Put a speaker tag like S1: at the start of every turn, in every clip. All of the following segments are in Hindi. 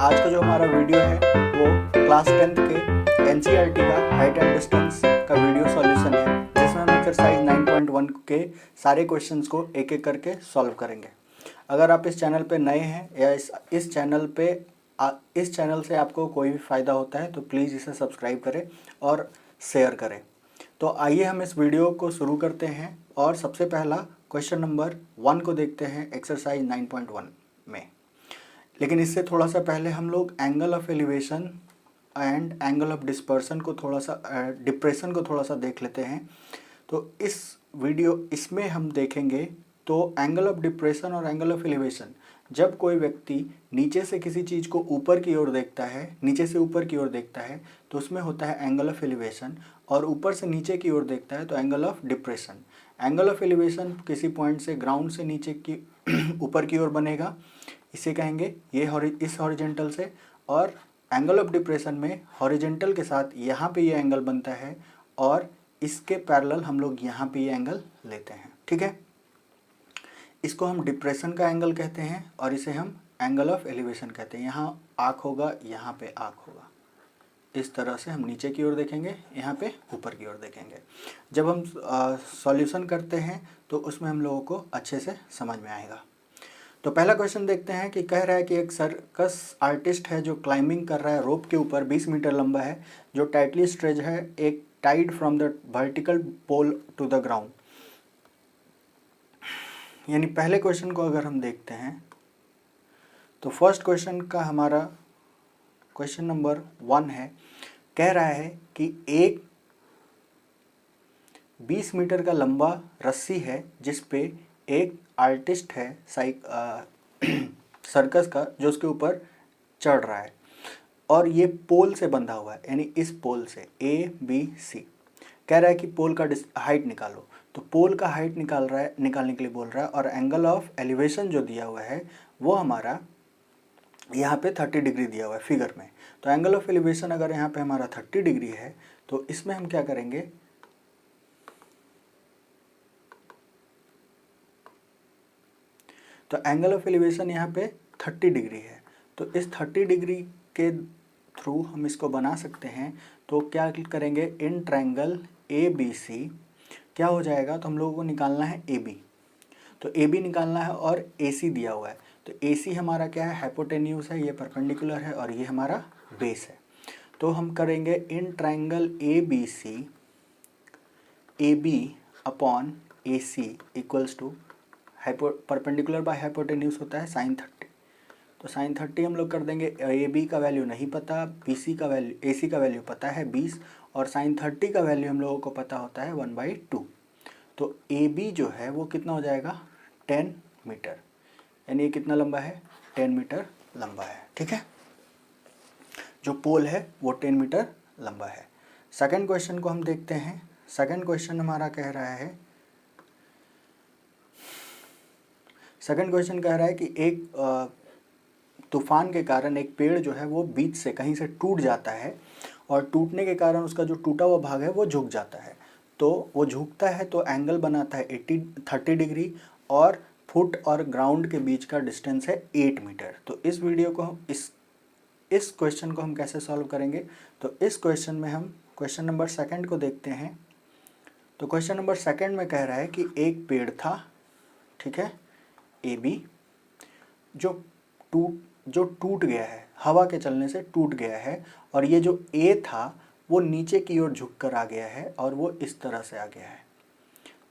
S1: आज का जो हमारा वीडियो है वो क्लास 10th के एनसीईआरटी का हाइट एंड डिस्टेंस का वीडियो सॉल्यूशन है, जिसमें हम एक्सरसाइज 9.1 के सारे क्वेश्चंस को एक एक करके सॉल्व करेंगे। अगर आप इस चैनल पे नए हैं या इस चैनल से आपको कोई भी फ़ायदा होता है तो प्लीज़ इसे सब्सक्राइब करें और शेयर करें। तो आइए हम इस वीडियो को शुरू करते हैं और सबसे पहला क्वेश्चन नंबर 1 को देखते हैं एक्सरसाइज 9.1 में। लेकिन इससे थोड़ा सा पहले हम लोग angle of elevation and angle of dispersion को डिप्रेशन को थोड़ा सा देख लेते हैं। तो इसमें हम देखेंगे तो एंगल ऑफ डिप्रेशन और एंगल ऑफ एलिवेशन, जब कोई व्यक्ति नीचे से किसी चीज़ को ऊपर की ओर देखता है, नीचे से ऊपर की ओर देखता है तो उसमें होता है एंगल ऑफ एलिवेशन, और ऊपर से नीचे की ओर देखता है तो angle of depression. Angle of elevation किसी पॉइंट से ग्राउंड से नीचे की ऊपर की ओर बनेगा, इसे कहेंगे इस हॉरिजेंटल से, और एंगल ऑफ डिप्रेशन में हॉरिजेंटल के साथ यहाँ पे ये एंगल बनता है और इसके पैरेलल हम लोग यहाँ पे ये एंगल लेते हैं। ठीक है, इसको हम डिप्रेशन का एंगल कहते हैं और इसे हम एंगल ऑफ एलिवेशन कहते हैं। यहाँ आँख होगा, यहाँ पे आँख होगा, इस तरह से हम नीचे की ओर देखेंगे, यहाँ पे ऊपर की ओर देखेंगे। जब हम सॉल्यूशन करते हैं तो उसमें हम लोगों को अच्छे से समझ में आएगा। तो पहला क्वेश्चन देखते हैं कि कह रहा है कि एक सर्कस आर्टिस्ट है जो क्लाइंबिंग कर रहा है रोप के ऊपर, 20 मीटर लंबा है, जो टाइटली स्ट्रेच है, एक tied from the vertical pole to the ground. यानी पहले क्वेश्चन को अगर हम देखते हैं तो फर्स्ट क्वेश्चन का हमारा क्वेश्चन नंबर 1 है, कह रहा है कि एक 20 मीटर का लंबा रस्सी है जिस पे एक आर्टिस्ट है सर्कस का, जो उसके ऊपर चढ़ रहा है और ये पोल से बंधा हुआ है, यानी इस पोल से ABC। कह रहा है कि पोल का हाइट निकालो, तो पोल का हाइट निकालने के लिए बोल रहा है, और एंगल ऑफ एलिवेशन जो दिया हुआ है वो हमारा यहाँ पे 30 डिग्री दिया हुआ है फिगर में। तो एंगल ऑफ एलिवेशन अगर यहाँ पे हमारा 30 डिग्री है तो इसमें हम क्या करेंगे, तो एंगल ऑफ एलिवेशन यहाँ पे 30 डिग्री है, तो इस 30 डिग्री के थ्रू हम इसको बना सकते हैं। तो क्या करेंगे, इन ट्रायंगल ABC क्या हो जाएगा, तो हम लोगों को निकालना है AB, तो AB निकालना है और AC दिया हुआ है। तो AC हमारा क्या है, हाइपोटेन्यूज है, ये परपेंडिकुलर है और ये हमारा बेस है। तो हम करेंगे in triangle ABC AB upon AC equals to perpendicular by hypotenuse होता है sin 30। तो sin 30 हम लोग कर देंगे, AB का वैल्यू नहीं पता, AC का वैल्यू पता है 20, और sin 30 का वैल्यू हम लोगों को पता होता है 1/2। तो AB जो है वो कितना हो जाएगा, 10 मीटर, यानी ये कितना लंबा है, 10 मीटर लंबा है। ठीक है, जो पोल है वो 10 मीटर लंबा है। सेकंड क्वेश्चन को हम देखते हैं। सेकंड क्वेश्चन हमारा कह रहा है, सेकंड क्वेश्चन कह रहा है कि एक तूफान के कारण एक पेड़ जो है वो बीच से कहीं से टूट जाता है, और टूटने के कारण उसका जो टूटा हुआ भाग है वो झुक जाता है। तो वो झुकता है तो एंगल बनाता है 30 डिग्री, और फुट और ग्राउंड के बीच का डिस्टेंस है 8 मीटर। तो इस वीडियो को हम इस क्वेश्चन को हम कैसे सॉल्व करेंगे, तो इस क्वेश्चन में हम क्वेश्चन नंबर 2 को देखते हैं। तो क्वेश्चन नंबर 2 में कह रहा है कि एक पेड़ था, ठीक है, AB, जो टूट गया है, हवा के चलने से टूट गया है, और ये जो A था वो नीचे की ओर झुक कर आ गया है और वो इस तरह से आ गया है।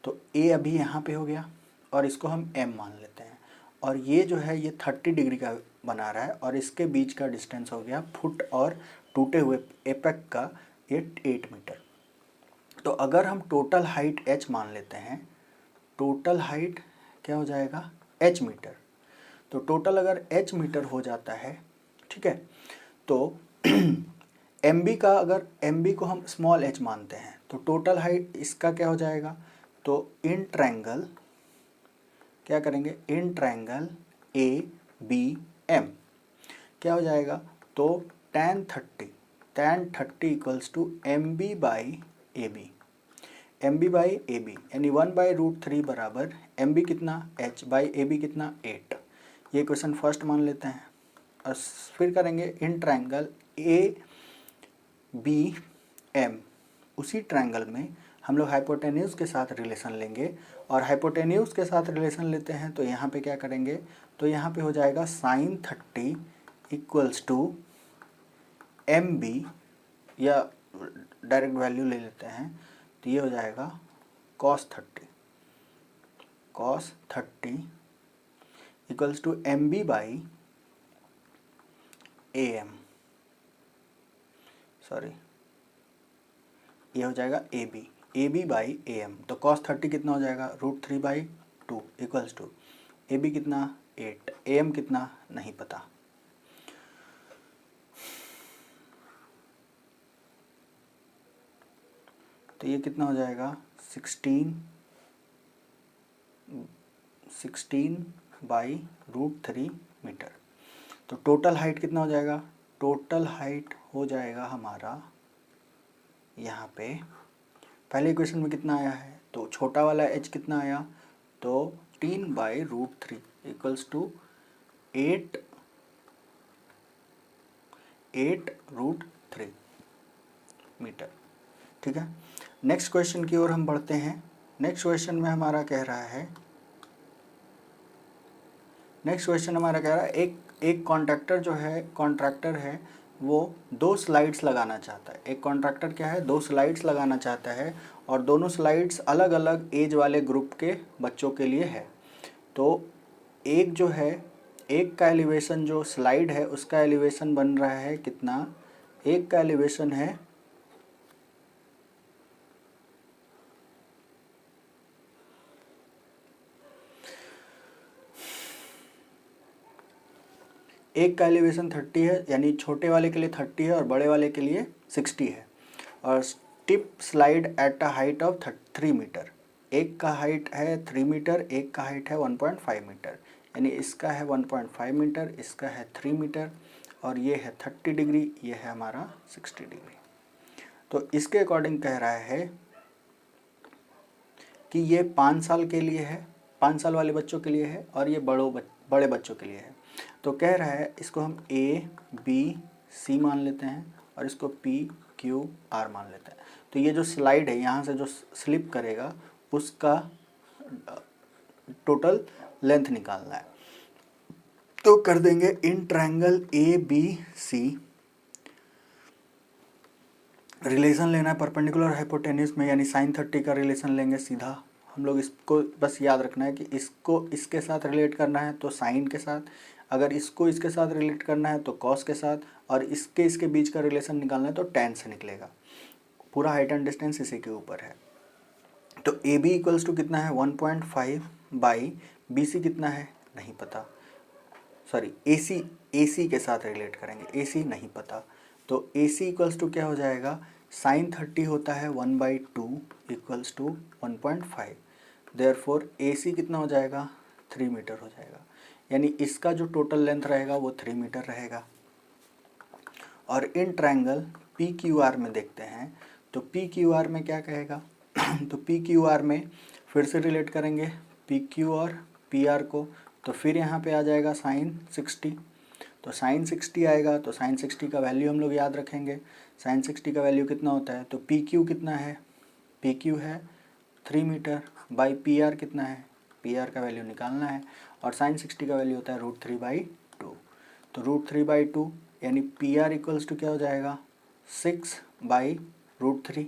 S1: तो A अभी यहाँ पे हो गया और इसको हम M मान लेते हैं, और ये जो है ये 30 डिग्री का बना रहा है, और इसके बीच का डिस्टेंस हो गया फुट और टूटे हुए एपेक का ये 8 मीटर। तो अगर हम टोटल हाइट H मान लेते हैं, टोटल हाइट क्या हो जाएगा, H मीटर। तो टोटल अगर H मीटर हो जाता है, ठीक है, तो MB का, अगर MB को हम स्मॉल h मानते हैं तो टोटल हाइट इसका क्या हो जाएगा, तो इन ट्रायंगल क्या करेंगे, इन ट्रायंगल ABM क्या हो जाएगा, तो tan 30 equals to MB by AB, MB by AB, यानी 1/√3 बराबर MB कितना, H बाई AB कितना, 8। ये क्वेश्चन फर्स्ट मान लेते हैं। और फिर करेंगे in triangle A B M, उसी ट्रायंगल में हम लोग हाइपोटेन्यूज के साथ रिलेशन लेंगे, और हाइपोटेन्यूज के साथ रिलेशन लेते हैं तो यहाँ पे क्या करेंगे, तो यहाँ पे हो जाएगा sin 30 equals to M B, या डायरेक्ट वैल्यू ले लेते हैं तो ये हो जाएगा cos 30 equals to M B by A M, sorry ये हो जाएगा A B by A M. तो cos 30 कितना हो जाएगा, √3/2 इक्वल्स टू ए बी कितना 8, ए एम कितना नहीं पता। तो ये कितना हो जाएगा 16/√3 मीटर। तो टोटल हाइट कितना हो जाएगा, टोटल हाइट हो जाएगा हमारा यहाँ पे पहले इक्वेशन में कितना आया है, तो छोटा वाला h कितना आया, तो 3/√3 इक्वल्स टू 8√3 मीटर। ठीक है, नेक्स्ट क्वेश्चन की ओर हम बढ़ते हैं। नेक्स्ट क्वेश्चन में हमारा कह रहा है, एक कॉन्ट्रैक्टर है वो 2 स्लाइड्स लगाना चाहता है। एक कॉन्ट्रैक्टर क्या है, 2 स्लाइड्स लगाना चाहता है, और दोनों स्लाइड्स अलग अलग एज वाले ग्रुप के बच्चों के लिए है। तो एक जो है, एक का एलिवेशन जो स्लाइड है उसका एलिवेशन बन रहा है कितना, एक का एलिवेशन है 30 है, यानी छोटे वाले के लिए 30 है और बड़े वाले के लिए 60 है। और steep slide at a height of 3 metre, एक का हाइट है 3 मीटर, एक का हाइट है 1.5 मीटर, यानी इसका है 1.5 मीटर, इसका है 3 मीटर, और ये है 30 डिग्री, ये है हमारा 60 डिग्री। तो इसके अकॉर्डिंग कह रहा है कि ये 5 साल के लिए है, 5 साल वाले बच्चों के लिए है, और ये बड़े बच्चों के लिए है। तो कह रहा है इसको हम ए बी सी मान लेते हैं और इसको पी क्यू आर मान लेते हैं। तो ये जो स्लाइड है यहाँ से जो स्लिप करेगा उसका टोटल लेंथ निकालना है। तो कर देंगे in triangle A B C, relation लेना है परपेंडिकुलर हाइपोटेन्यूज में, यानी sin 30 का रिलेशन लेंगे सीधा। हम लोग इसको बस याद रखना है कि इसको इसके साथ रिलेट करना है तो साइन के साथ, अगर इसको इसके साथ रिलेट करना है तो कॉस के साथ, और इसके बीच का रिलेशन निकालना है तो tan से निकलेगा। पूरा हाइट एंड डिस्टेंस इसी के ऊपर है। तो ए बी इक्वल्स टू कितना है 1.5 बाई बी सी कितना है नहीं पता, सॉरी ए सी के साथ रिलेट करेंगे, ए सी नहीं पता। तो ए सी इक्वल्स टू क्या हो जाएगा, sin 30 होता है 1/2 इक्वल्स टू 1.5, देयरफॉर ए सी कितना हो जाएगा 3 मीटर हो जाएगा, यानी इसका जो टोटल लेंथ रहेगा वो 3 मीटर रहेगा। और इन ट्रायंगल पी क्यू आर में देखते हैं, तो पी क्यू आर में क्या कहेगा तो पी क्यू आर में फिर से रिलेट करेंगे पी क्यू और पी आर को, तो फिर यहाँ पे आ जाएगा sin 60। तो sin 60 आएगा, तो sin 60 का वैल्यू हम लोग याद रखेंगे। sin 60 का वैल्यू कितना होता है, तो पी क्यू कितना है, पी क्यू है 3 मीटर बाई पी आर कितना है, पी आर का वैल्यू निकालना है, और sin 60 का वैल्यू होता है √3/2। तो √3/2 यानी पी आर इक्वल्स टू क्या हो जाएगा 6/√3।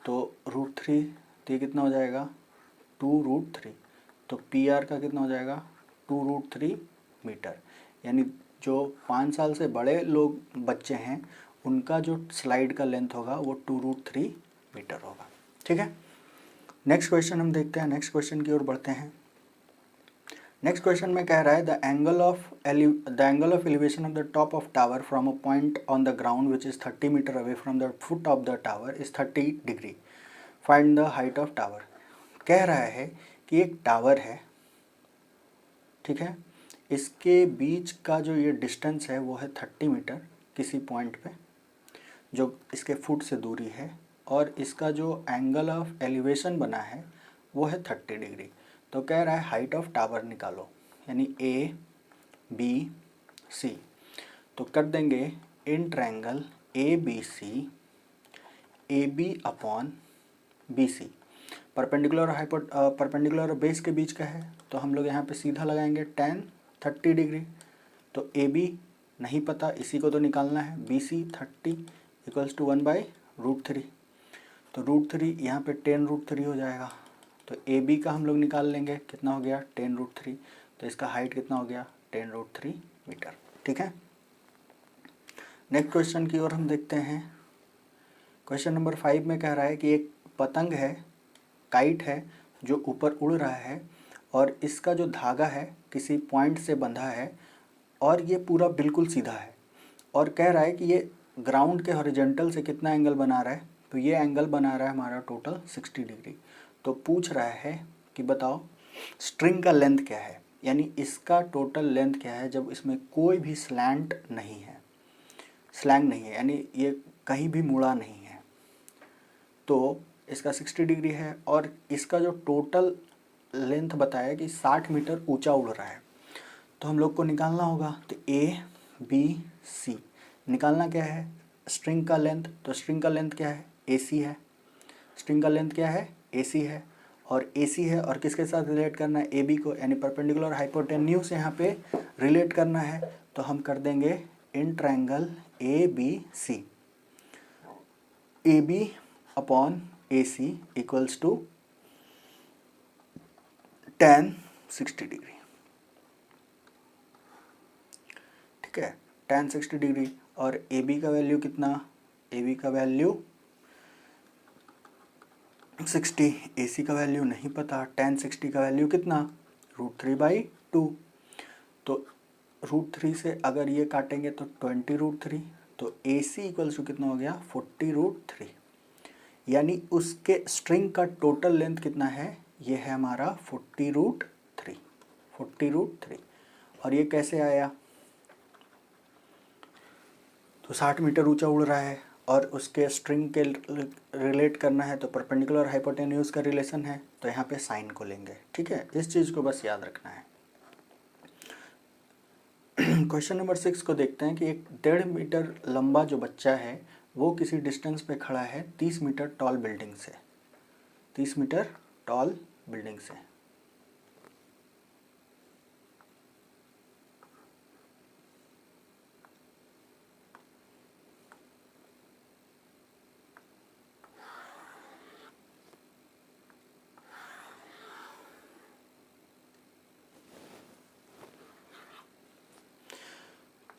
S1: तो √3 तो ये कितना हो जाएगा 2√3, तो पी आर का कितना हो जाएगा 2√3 मीटर, यानी जो 5 साल से बड़े लोग बच्चे हैं उनका जो स्लाइड का लेंथ होगा वो 2√3 मीटर होगा। ठीक है, नेक्स्ट क्वेश्चन हम देखते हैं। नेक्स्ट क्वेश्चन की ओर बढ़ते हैं। नेक्स्ट क्वेश्चन में कह रहा है the angle of elevation of the top of tower from a point on the ground which is 30 meter away from the foot of the tower is 30 degree, find the height of tower. कह रहा है कि एक टावर है, ठीक है, इसके बीच का जो ये डिस्टेंस है वो है 30 मीटर किसी पॉइंट पे जो इसके फुट से दूरी है, और इसका जो एंगल ऑफ एलिवेशन बना है वो है 30 डिग्री। तो कह रहा है हाइट ऑफ टावर निकालो, यानी ए बी सी। तो कर देंगे in triangle A B C, A B upon B C. Perpendicular perpendicular और बेस के बीच का है, तो हम लोग यहाँ पे सीधा लगाएंगे tan 30 डिग्री। तो ए बी नहीं पता, इसी को तो निकालना है, बी सी 30 इक्वल्स टू 1/√3। तो √3 यहाँ पे tan√3 हो जाएगा। तो ए बी का हम लोग निकाल लेंगे, कितना हो गया tan√3। तो इसका हाइट कितना हो गया tan√3 मीटर। ठीक है, नेक्स्ट क्वेश्चन की ओर हम देखते हैं। क्वेश्चन नंबर 5 में कह रहा है कि एक पतंग है, काइट है, जो ऊपर उड़ रहा है और इसका जो धागा है किसी पॉइंट से बंधा है और ये पूरा बिल्कुल सीधा है, और कह रहा है कि ये ग्राउंड के हॉरिजॉन्टल से कितना एंगल बना रहा है। तो ये एंगल बना रहा है हमारा टोटल 60 डिग्री। तो पूछ रहा है कि बताओ स्ट्रिंग का लेंथ क्या है, यानी इसका टोटल लेंथ क्या है जब इसमें कोई भी स्लैंट नहीं है, स्लैंग नहीं है, यानी ये कहीं भी मुड़ा नहीं है। तो इसका 60 डिग्री है और इसका जो टोटल लेंथ बताया कि 60 मीटर ऊंचा उड़ रहा है। तो हम लोग को निकालना होगा, तो ए बी सी निकालना क्या है, स्ट्रिंग का लेंथ। तो स्ट्रिंग का लेंथ क्या है, ए सी है। स्ट्रिंग का लेंथ क्या है, ए सी है, और ए सी है और किसके साथ रिलेट करना है, ए बी को, यानी परपेंडिकुलर हाइपोटेन्यूज यहाँ पे रिलेट करना है। तो हम कर देंगे in triangle A B C, A B upon A C equals to tan 60 degree. ठीक है, tan 60 डिग्री। और ए बी का वैल्यू कितना, ए बी का वैल्यू 60, ए सी का वैल्यू नहीं पता, tan 60 का वैल्यू कितना √3/2। तो √3 से अगर ये काटेंगे तो 20√3। तो ए सी इक्वल्स टू कितना हो गया 40√3, यानी उसके स्ट्रिंग का टोटल लेंथ कितना है, ये है हमारा 40√3। और ये कैसे आया, तो 60 मीटर ऊंचा उड़ रहा है और उसके स्ट्रिंग के रिलेट करना है, तो परपेंडिकुलर हाइपोटेन्यूज का रिलेशन है, तो यहाँ पे साइन को लेंगे। ठीक है, इस चीज़ को बस याद रखना है। क्वेश्चन नंबर 6 को देखते हैं कि एक 1.5 मीटर लंबा जो बच्चा है वो किसी डिस्टेंस पे खड़ा है 30 मीटर टॉल बिल्डिंग से, 30 मीटर टॉल बिल्डिंग से।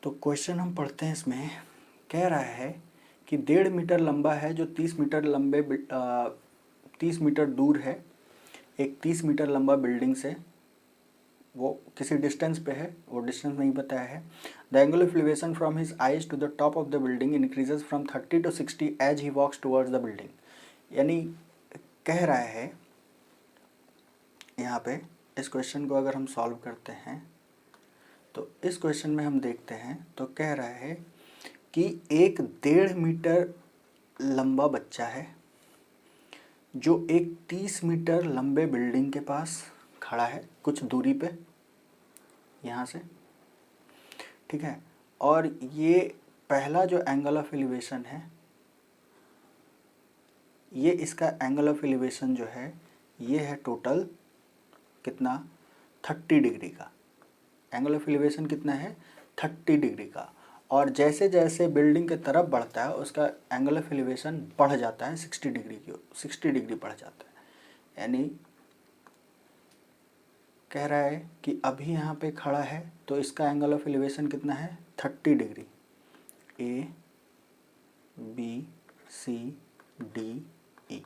S1: तो क्वेश्चन हम पढ़ते हैं, इसमें कह रहा है कि 1.5 मीटर लंबा है जो 30 मीटर दूर है, एक 30 मीटर लंबा बिल्डिंग से, वो किसी डिस्टेंस पे है, वो डिस्टेंस नहीं बताया है। The angle of elevation from his eyes to the top of the building increases from 30 to 60 as he walks towards the building. यानी कह रहा है यहाँ पे, इस क्वेश्चन को अगर हम सॉल्व करते हैं तो इस क्वेश्चन में हम देखते हैं, तो कह रहा है कि एक 1.5 मीटर लंबा बच्चा है जो एक 30 मीटर लंबे बिल्डिंग के पास खड़ा है कुछ दूरी पे यहाँ से। ठीक है, और ये पहला जो एंगल ऑफ एलिवेशन है, ये इसका एंगल ऑफ एलिवेशन जो है ये है टोटल कितना 30 डिग्री का। एंगल ऑफ एलिवेशन कितना है 30 डिग्री का। और जैसे जैसे बिल्डिंग के तरफ बढ़ता है उसका एंगल ऑफ एलिवेशन बढ़ जाता है 60 डिग्री की, 60 डिग्री बढ़ जाता है। यानी कह रहा है कि अभी यहाँ पे खड़ा है तो इसका एंगल ऑफ एलिवेशन कितना है 30 degree, A B C D E.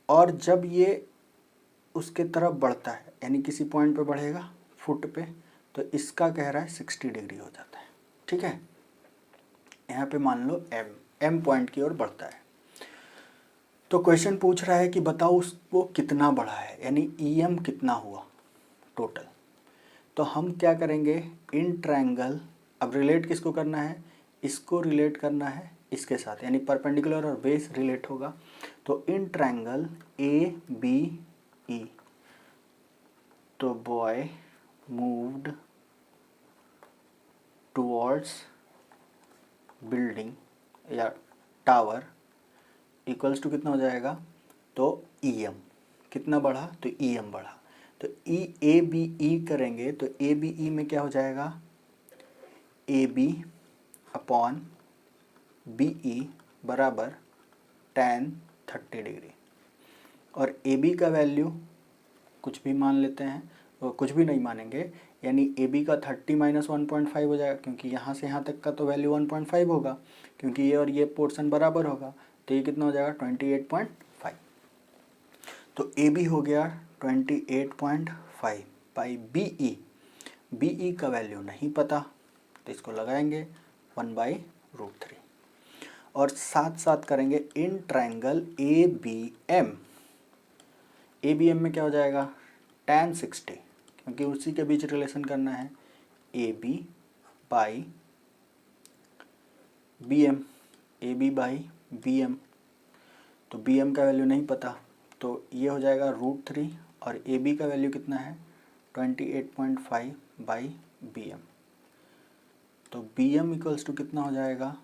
S1: और जब ये उसके तरफ बढ़ता है, यानी किसी पॉइंट पे बढ़ेगा फुट पे, तो इसका कह रहा है 60 डिग्री हो जाता है। ठीक है, यहाँ पे मान लो एम पॉइंट की ओर बढ़ता है। तो क्वेश्चन पूछ रहा है कि बताओ उसको कितना बढ़ा है, यानी EM कितना हुआ टोटल। तो हम क्या करेंगे, इन ट्रायंगल, अब रिलेट किसको करना है, इसको रिलेट करना है इसके साथ, यानी परपेंडिकुलर और बेस रिलेट होगा। तो इन ट्रायंगल ABE, तो बॉय मूव्ड टूवर्ड्स बिल्डिंग या टावर इक्वल्स टू कितना हो जाएगा, तो EM कितना बढ़ा, तो EM बढ़ा। तो ABE करेंगे तो ABE में क्या हो जाएगा, AB अपॉन BE बराबर tan 30 डिग्री। और AB का वैल्यू कुछ भी मान लेते हैं, वो कुछ भी नहीं मानेंगे, यानी AB का 30 माइनस 1.5 हो जाएगा, क्योंकि यहाँ से यहाँ तक का तो वैल्यू 1.5 होगा, क्योंकि ये और ये पोर्शन बराबर होगा। तो ये कितना हो जाएगा 28.5। तो AB हो गया 28.5 बाई BE का वैल्यू नहीं पता, तो इसको लगाएंगे 1/√3 और साथ साथ करेंगे इन ट्रायंगल ABM में क्या हो जाएगा tan 60, क्योंकि उसी के बीच रिलेशन करना है, AB बाई BM। तो BM का वैल्यू नहीं पता, तो ये हो जाएगा √3 और AB का वैल्यू कितना है 28.5 बाई BM। तो BM इक्वल्स टू कितना हो जाएगा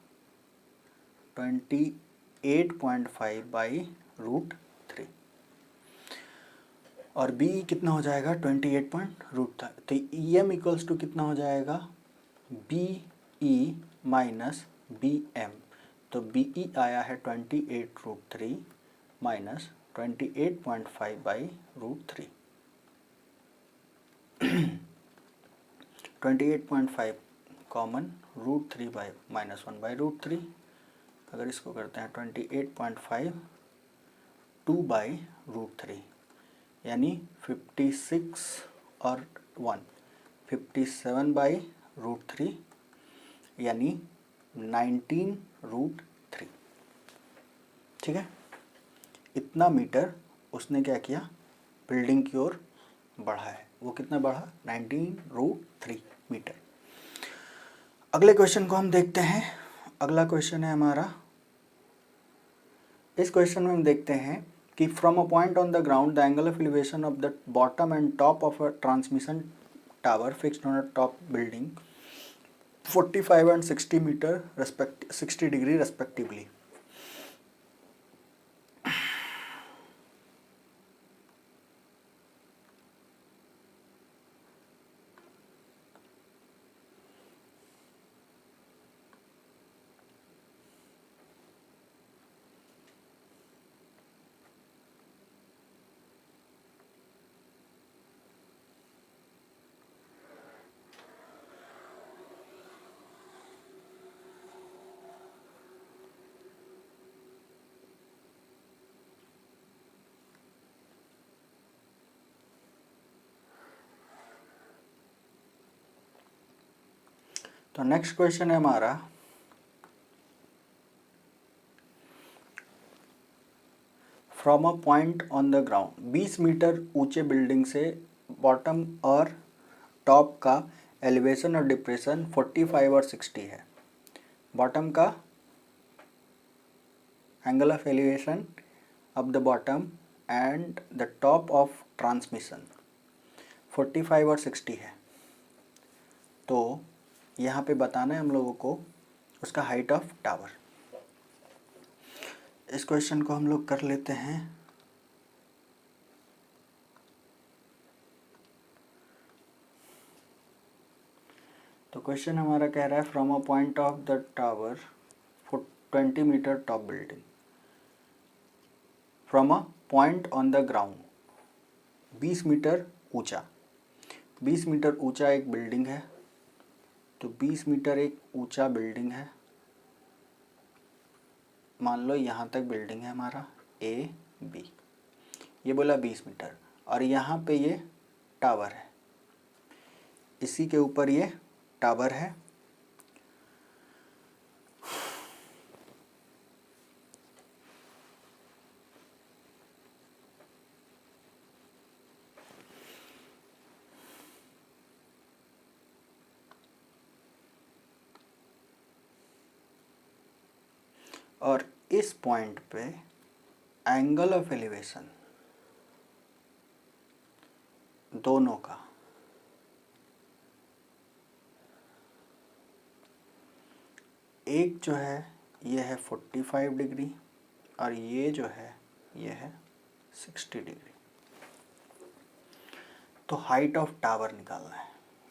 S1: 28.5 बाई √3 और BE कितना हो जाएगा 28.√3। तो EM इक्वल्स टू कितना हो जाएगा BE माइनस BM। तो BE आया है 28√3 minus 28.5 by √3। 28.5 common √3 by minus 1/√3। अगर इसको करते हैं 28.5 2/√3 यानी 56 और 1 57/√3 यानी 19√3। ठीक है, इतना मीटर उसने क्या किया, बिल्डिंग की ओर बढ़ा है। वो कितना बढ़ा 19√3 मीटर। अगले क्वेश्चन को हम देखते हैं। अगला क्वेश्चन है हमारा, इस क्वेश्चन में हम देखते हैं कि from a point on the ground the angle of elevation of the bottom and top of a transmission tower fixed on a top building 45 and 60 meter 60 degree respectively. तो नेक्स्ट क्वेश्चन है हमारा, from a point on the ground 20 meter ऊंचे बिल्डिंग से बॉटम और टॉप का एलिवेशन और डिप्रेशन 45 और 60 है। बॉटम का angle of elevation of the bottom and the top of transmission 45 और 60 है। तो यहाँ पे बताना है हम लोगों को उसका हाइट ऑफ टावर। इस क्वेश्चन को हम लोग कर लेते हैं। तो क्वेश्चन हमारा कह रहा है from a point of the tower 20 meter top building from a point on the ground 20 meter ऊंचा। 20 मीटर ऊंचा एक बिल्डिंग है। तो 20 मीटर एक ऊंचा बिल्डिंग है। मान लो यहाँ तक बिल्डिंग है हमारा AB, ये बोला 20 मीटर और यहाँ पे ये टावर है, इसी के ऊपर ये टावर है। और इस पॉइंट पे एंगल ऑफ एलिवेशन दोनों का एक जो है ये है 45 डिग्री और ये जो है ये है 60 डिग्री। तो हाइट ऑफ टावर निकालना है,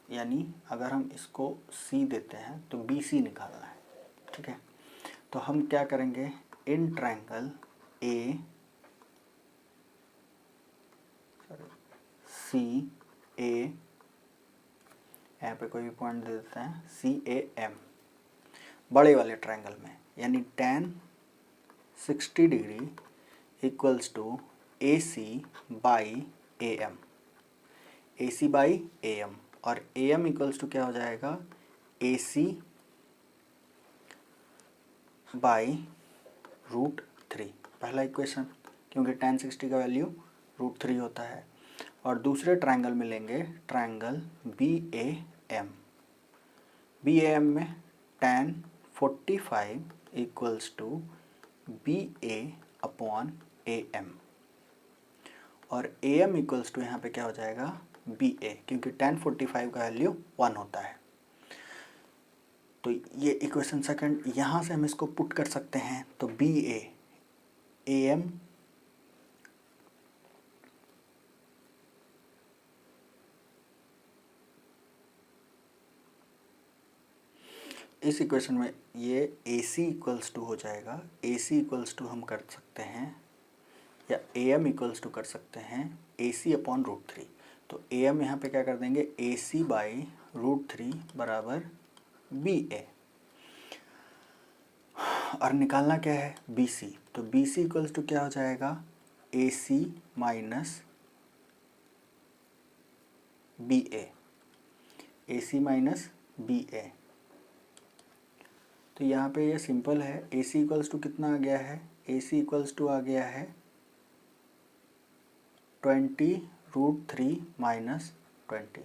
S1: यानी अगर हम इसको C देते हैं तो BC निकालना है। ठीक है, तो हम क्या करेंगे, इन ट्रायंगल CA, यहाँ पे कोई भी पॉइंट दे देते हैं, CAM बड़े वाले ट्रायंगल में, यानी tan 60 degree equals to AC by AM, AC by AM, और AM इक्वल्स टू क्या हो जाएगा, AC बाई √3, पहला इक्वेशन, क्योंकि tan 60 का वैल्यू √3 होता है। और दूसरे ट्रायंगल में लेंगे ट्रायंगल BAM में tan 45 equals to BA upon AM, और AM इक्वल्स टू यहाँ पे क्या हो जाएगा, BA, क्योंकि tan 45 का वैल्यू 1 होता है। तो ये इक्वेशन सेकंड, यहाँ से हम इसको पुट कर सकते हैं, तो BA AM इस इक्वेशन में ये AC इक्वल्स टू हो जाएगा, AC इक्वल्स टू हम कर सकते हैं या AM इक्वल्स टू कर सकते हैं AC अपॉन √3। तो AM यहाँ पे क्या कर देंगे, AC बाई √3 बराबर BA, और निकालना क्या है, BC। तो BC इक्वल्स टू क्या हो जाएगा, AC minus BA, AC minus BA। तो यहाँ पे ये सिंपल है, AC इक्वल्स टू कितना आ गया है, AC इक्वल्स टू आ गया है 20 √3 minus 20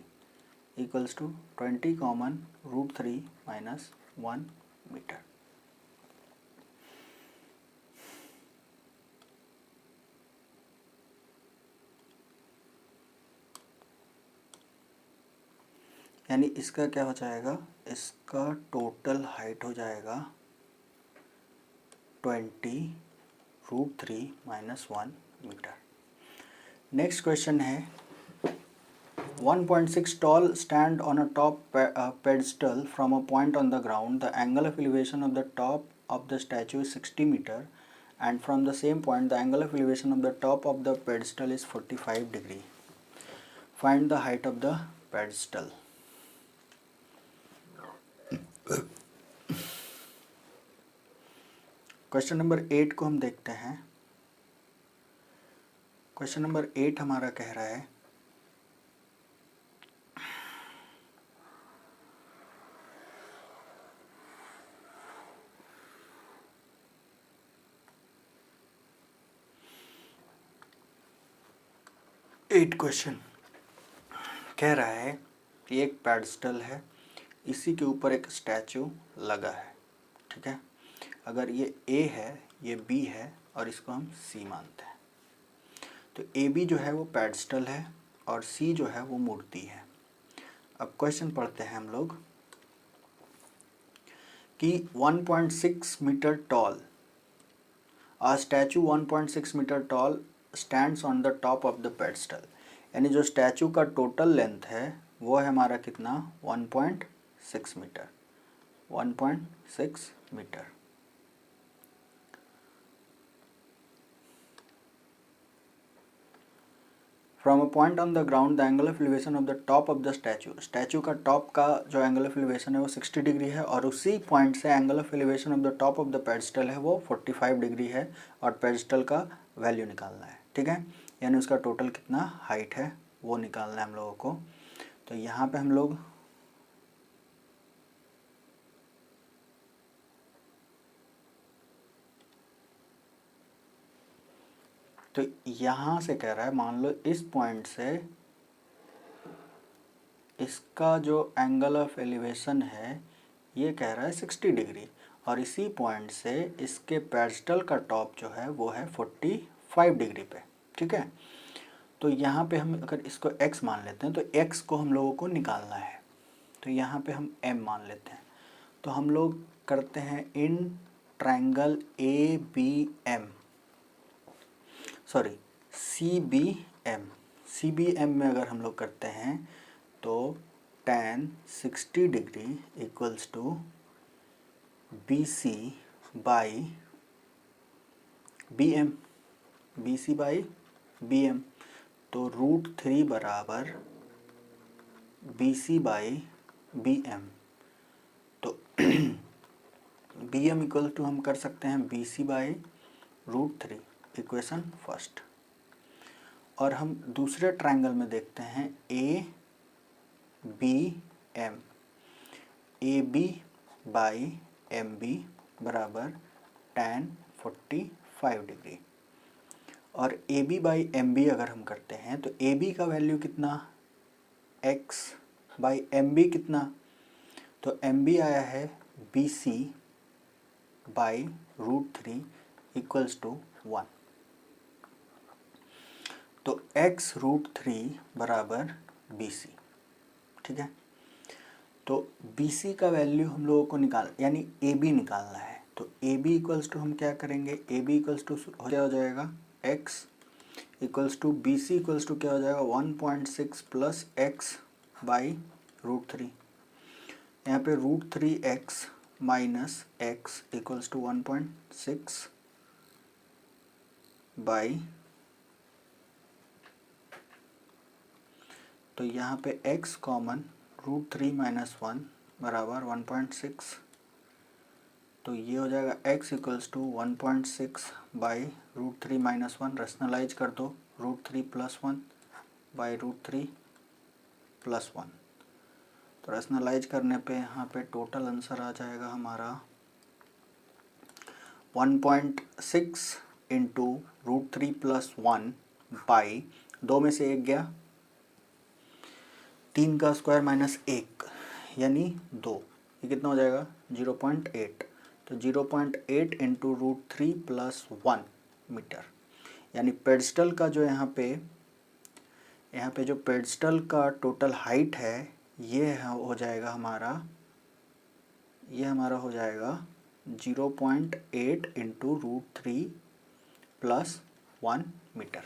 S1: equals to 20 common √3 minus 1 meter. यानी इसका क्या हो जाएगा, इसका टोटल हाइट हो जाएगा 20 √3 माइनस 1 मीटर। नेक्स्ट क्वेश्चन है 1.6 tall stand on a top pedestal from a point on the ground. The angle of elevation of the top of the statue is 60 meter and from the same point the angle of elevation of the top of the pedestal is 45 degree. Find the height of the pedestal. Question number 8 को हम देखते हैं। क्वेश्चन नंबर 8 हमारा कह रहा है क्वेश्चन कह रहा है कि एक पेडस्टल है, इसी के ऊपर एक स्टैचू लगा है। ठीक है, अगर ये A है, ये B है और इसको हम C मानते हैं, तो AB जो है वो पेडस्टल है और C जो है वो मूर्ति है। अब क्वेश्चन पढ़ते हैं हम लोग कि 1.6 meter tall, a statue 1.6 meter tall stands on the top of the pedestal, यानी जो स्टैचू का टोटल लेंथ है वो है हमारा कितना, 1.6 meter, 1.6 meter. From a point on the ground the angle of elevation of the top of the statue, statue का टॉप का जो एंगल ऑफ एलिवेशन है वो 60 डिग्री है और उसी पॉइंट से angle of elevation of the top of the pedestal है वो 45 डिग्री है और पेडस्टल का वैल्यू निकालना है। ठीक है, यानी उसका टोटल कितना हाइट है वो निकालना है हम लोगों को। तो यहाँ पे हम लोग तो यहाँ से कह रहा है, मान लो इस पॉइंट से इसका जो एंगल ऑफ एलिवेशन है ये कह रहा है 60 डिग्री और इसी पॉइंट से इसके पेडस्टल का टॉप जो है वो है 45 डिग्री पे। ठीक है, तो यहाँ पे हम अगर इसको x मान लेते हैं तो x को हम लोगों को निकालना है, तो यहाँ पे हम m मान लेते हैं। तो हम लोग करते हैं इन triangle A B M, sorry C B M, C B M में अगर हम लोग करते हैं तो tan 60 degree equals to B C by B M, B C by B M, तो √3 बराबर B C by B M. तो बी एम इक्वल टू हम कर सकते हैं B C by √3, equation first. और हम दूसरे ट्रायंगल में देखते हैं A B M, A B by M B बराबर tan 45 डिग्री। और A B by M B अगर हम करते हैं तो ए बी का वैल्यू कितना, x बाई एम बी कितना, तो एम बी आया है B C by √3 equals to 1। तो x √3 बराबर बी सी, ठीक है। तो बी सी का वैल्यू हम लोगों को यानी ए बी निकालना है। तो ए बी इक्वल्स टू हम क्या करेंगे, ए बी इक्वल्स टू क्या हो जाएगा, x equals to B C equals to क्या हो जाएगा 1.6 प्लस x बाई √3। यहाँ पे √3x minus x equals to 1.6 by, तो यहाँ पे x कॉमन √3 माइनस 1 बराबर 1.6, तो ये हो जाएगा x equals to 1.6 by √3 minus 1, rationalise कर दो √3 प्लस 1 बाई √3 प्लस 1, तो रैशनलाइज करने पे यहाँ पे टोटल आंसर आ जाएगा हमारा 1.6 इंटू √3 प्लस 1 बाई, 2 में से 1 गया, 3 का स्क्वायर माइनस 1 यानी 2, ये कितना हो जाएगा 0.8, तो 0.8 इंटू √3 प्लस 1 मीटर, यानी पेडस्टल का जो यहाँ पे जो पेडस्टल का टोटल हाइट है ये हो जाएगा हमारा, ये हमारा हो जाएगा 0.8 into √3 plus 1 metre.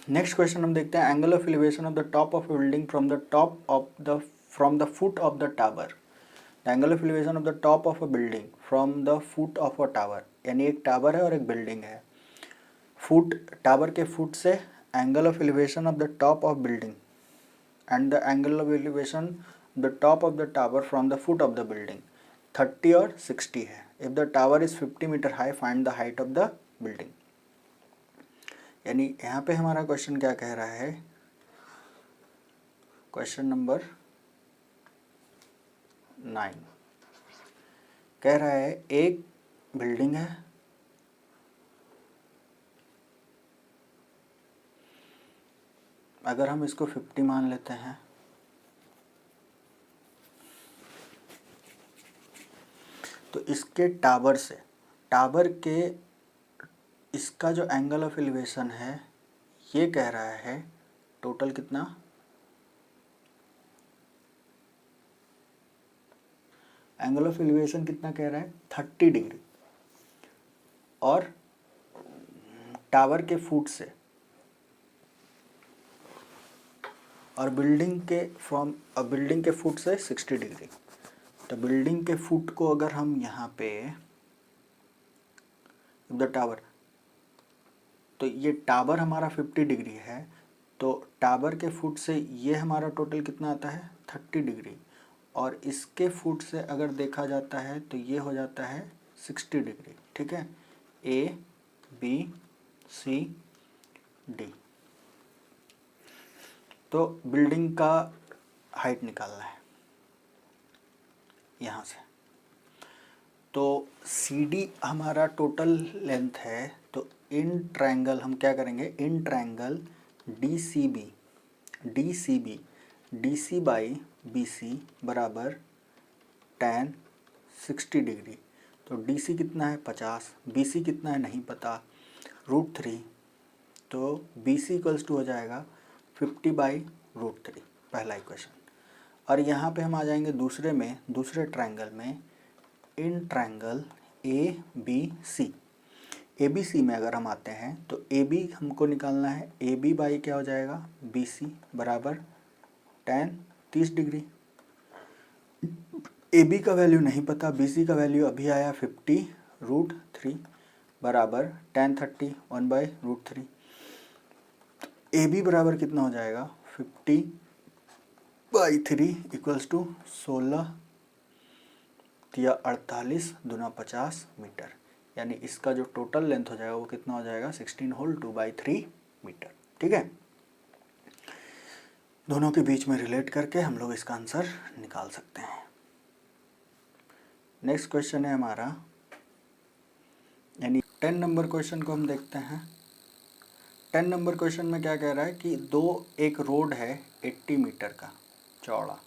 S1: Next question हम देखते हैं angle of elevation of the top of building from the foot of the tower. Angle of elevation of the top of a building from the foot of a tower, यानी एक टावर है और एक बिल्डिंग है, टावर के फुट से angle of elevation of the top of building and the angle of elevation the top of the tower from the foot of the building 30 और 60 है। If the tower is 50 metre high find the height of the building. यानी यहाँ पे हमारा क्वेश्चन क्या कह रहा है, क्वेश्चन नंबर 9 कह रहा है एक बिल्डिंग है, अगर हम इसको 50 मान लेते हैं तो इसके टावर से, टावर के इसका जो एंगल ऑफ एलिवेशन है ये कह रहा है टोटल कितना, एंगल ऑफ एलिवेशन कितना कह रहा है 30 डिग्री, और टावर के फुट से और बिल्डिंग के फुट से 60 डिग्री। तो बिल्डिंग के फुट को अगर हम यहाँ पे द टावर, तो ये टावर हमारा 50 डिग्री है, तो टावर के फुट से ये हमारा टोटल कितना आता है 30 डिग्री, और इसके फुट से अगर देखा जाता है तो ये हो जाता है 60 डिग्री, ठीक है। ए बी सी डी, तो बिल्डिंग का हाइट निकालना है यहाँ से। तो सी डी हमारा टोटल लेंथ है, तो इन ट्रायंगल हम क्या करेंगे, in triangle D C by B C बराबर tan 60 डिग्री। तो डी सी कितना है 50, बी सी कितना है नहीं पता, √3, तो बी सी इक्वल्स टू हो जाएगा 50 बाई √3, पहला इक्वेशन। और यहाँ पे हम आ जाएंगे दूसरे ट्रायंगल में, in triangle A B C. A B C में अगर हम आते हैं तो ए बी हमको निकालना है, ए बी बाई क्या हो जाएगा, बी सी बराबर tan 30 डिग्री। ए बी का वैल्यू नहीं पता, बी सी का वैल्यू अभी आया 50√3 बराबर tan 30 1/√3। ए बी बराबर कितना हो जाएगा, 50/3 इक्वल्स टू 16 या 48 दूना 50 मीटर। यानी इसका जो टोटल लेंथ हो जाएगा वो कितना हो जाएगा, 16 होल 2/3 मीटर। ठीक है, दोनों के बीच में रिलेट करके हम लोग इसका आंसर निकाल सकते हैं। नेक्स्ट क्वेश्चन है हमारा, यानी 10 नंबर क्वेश्चन को हम देखते हैं। 10 नंबर क्वेश्चन में क्या कह रहा है कि एक रोड है 80 मीटर का चौड़ा,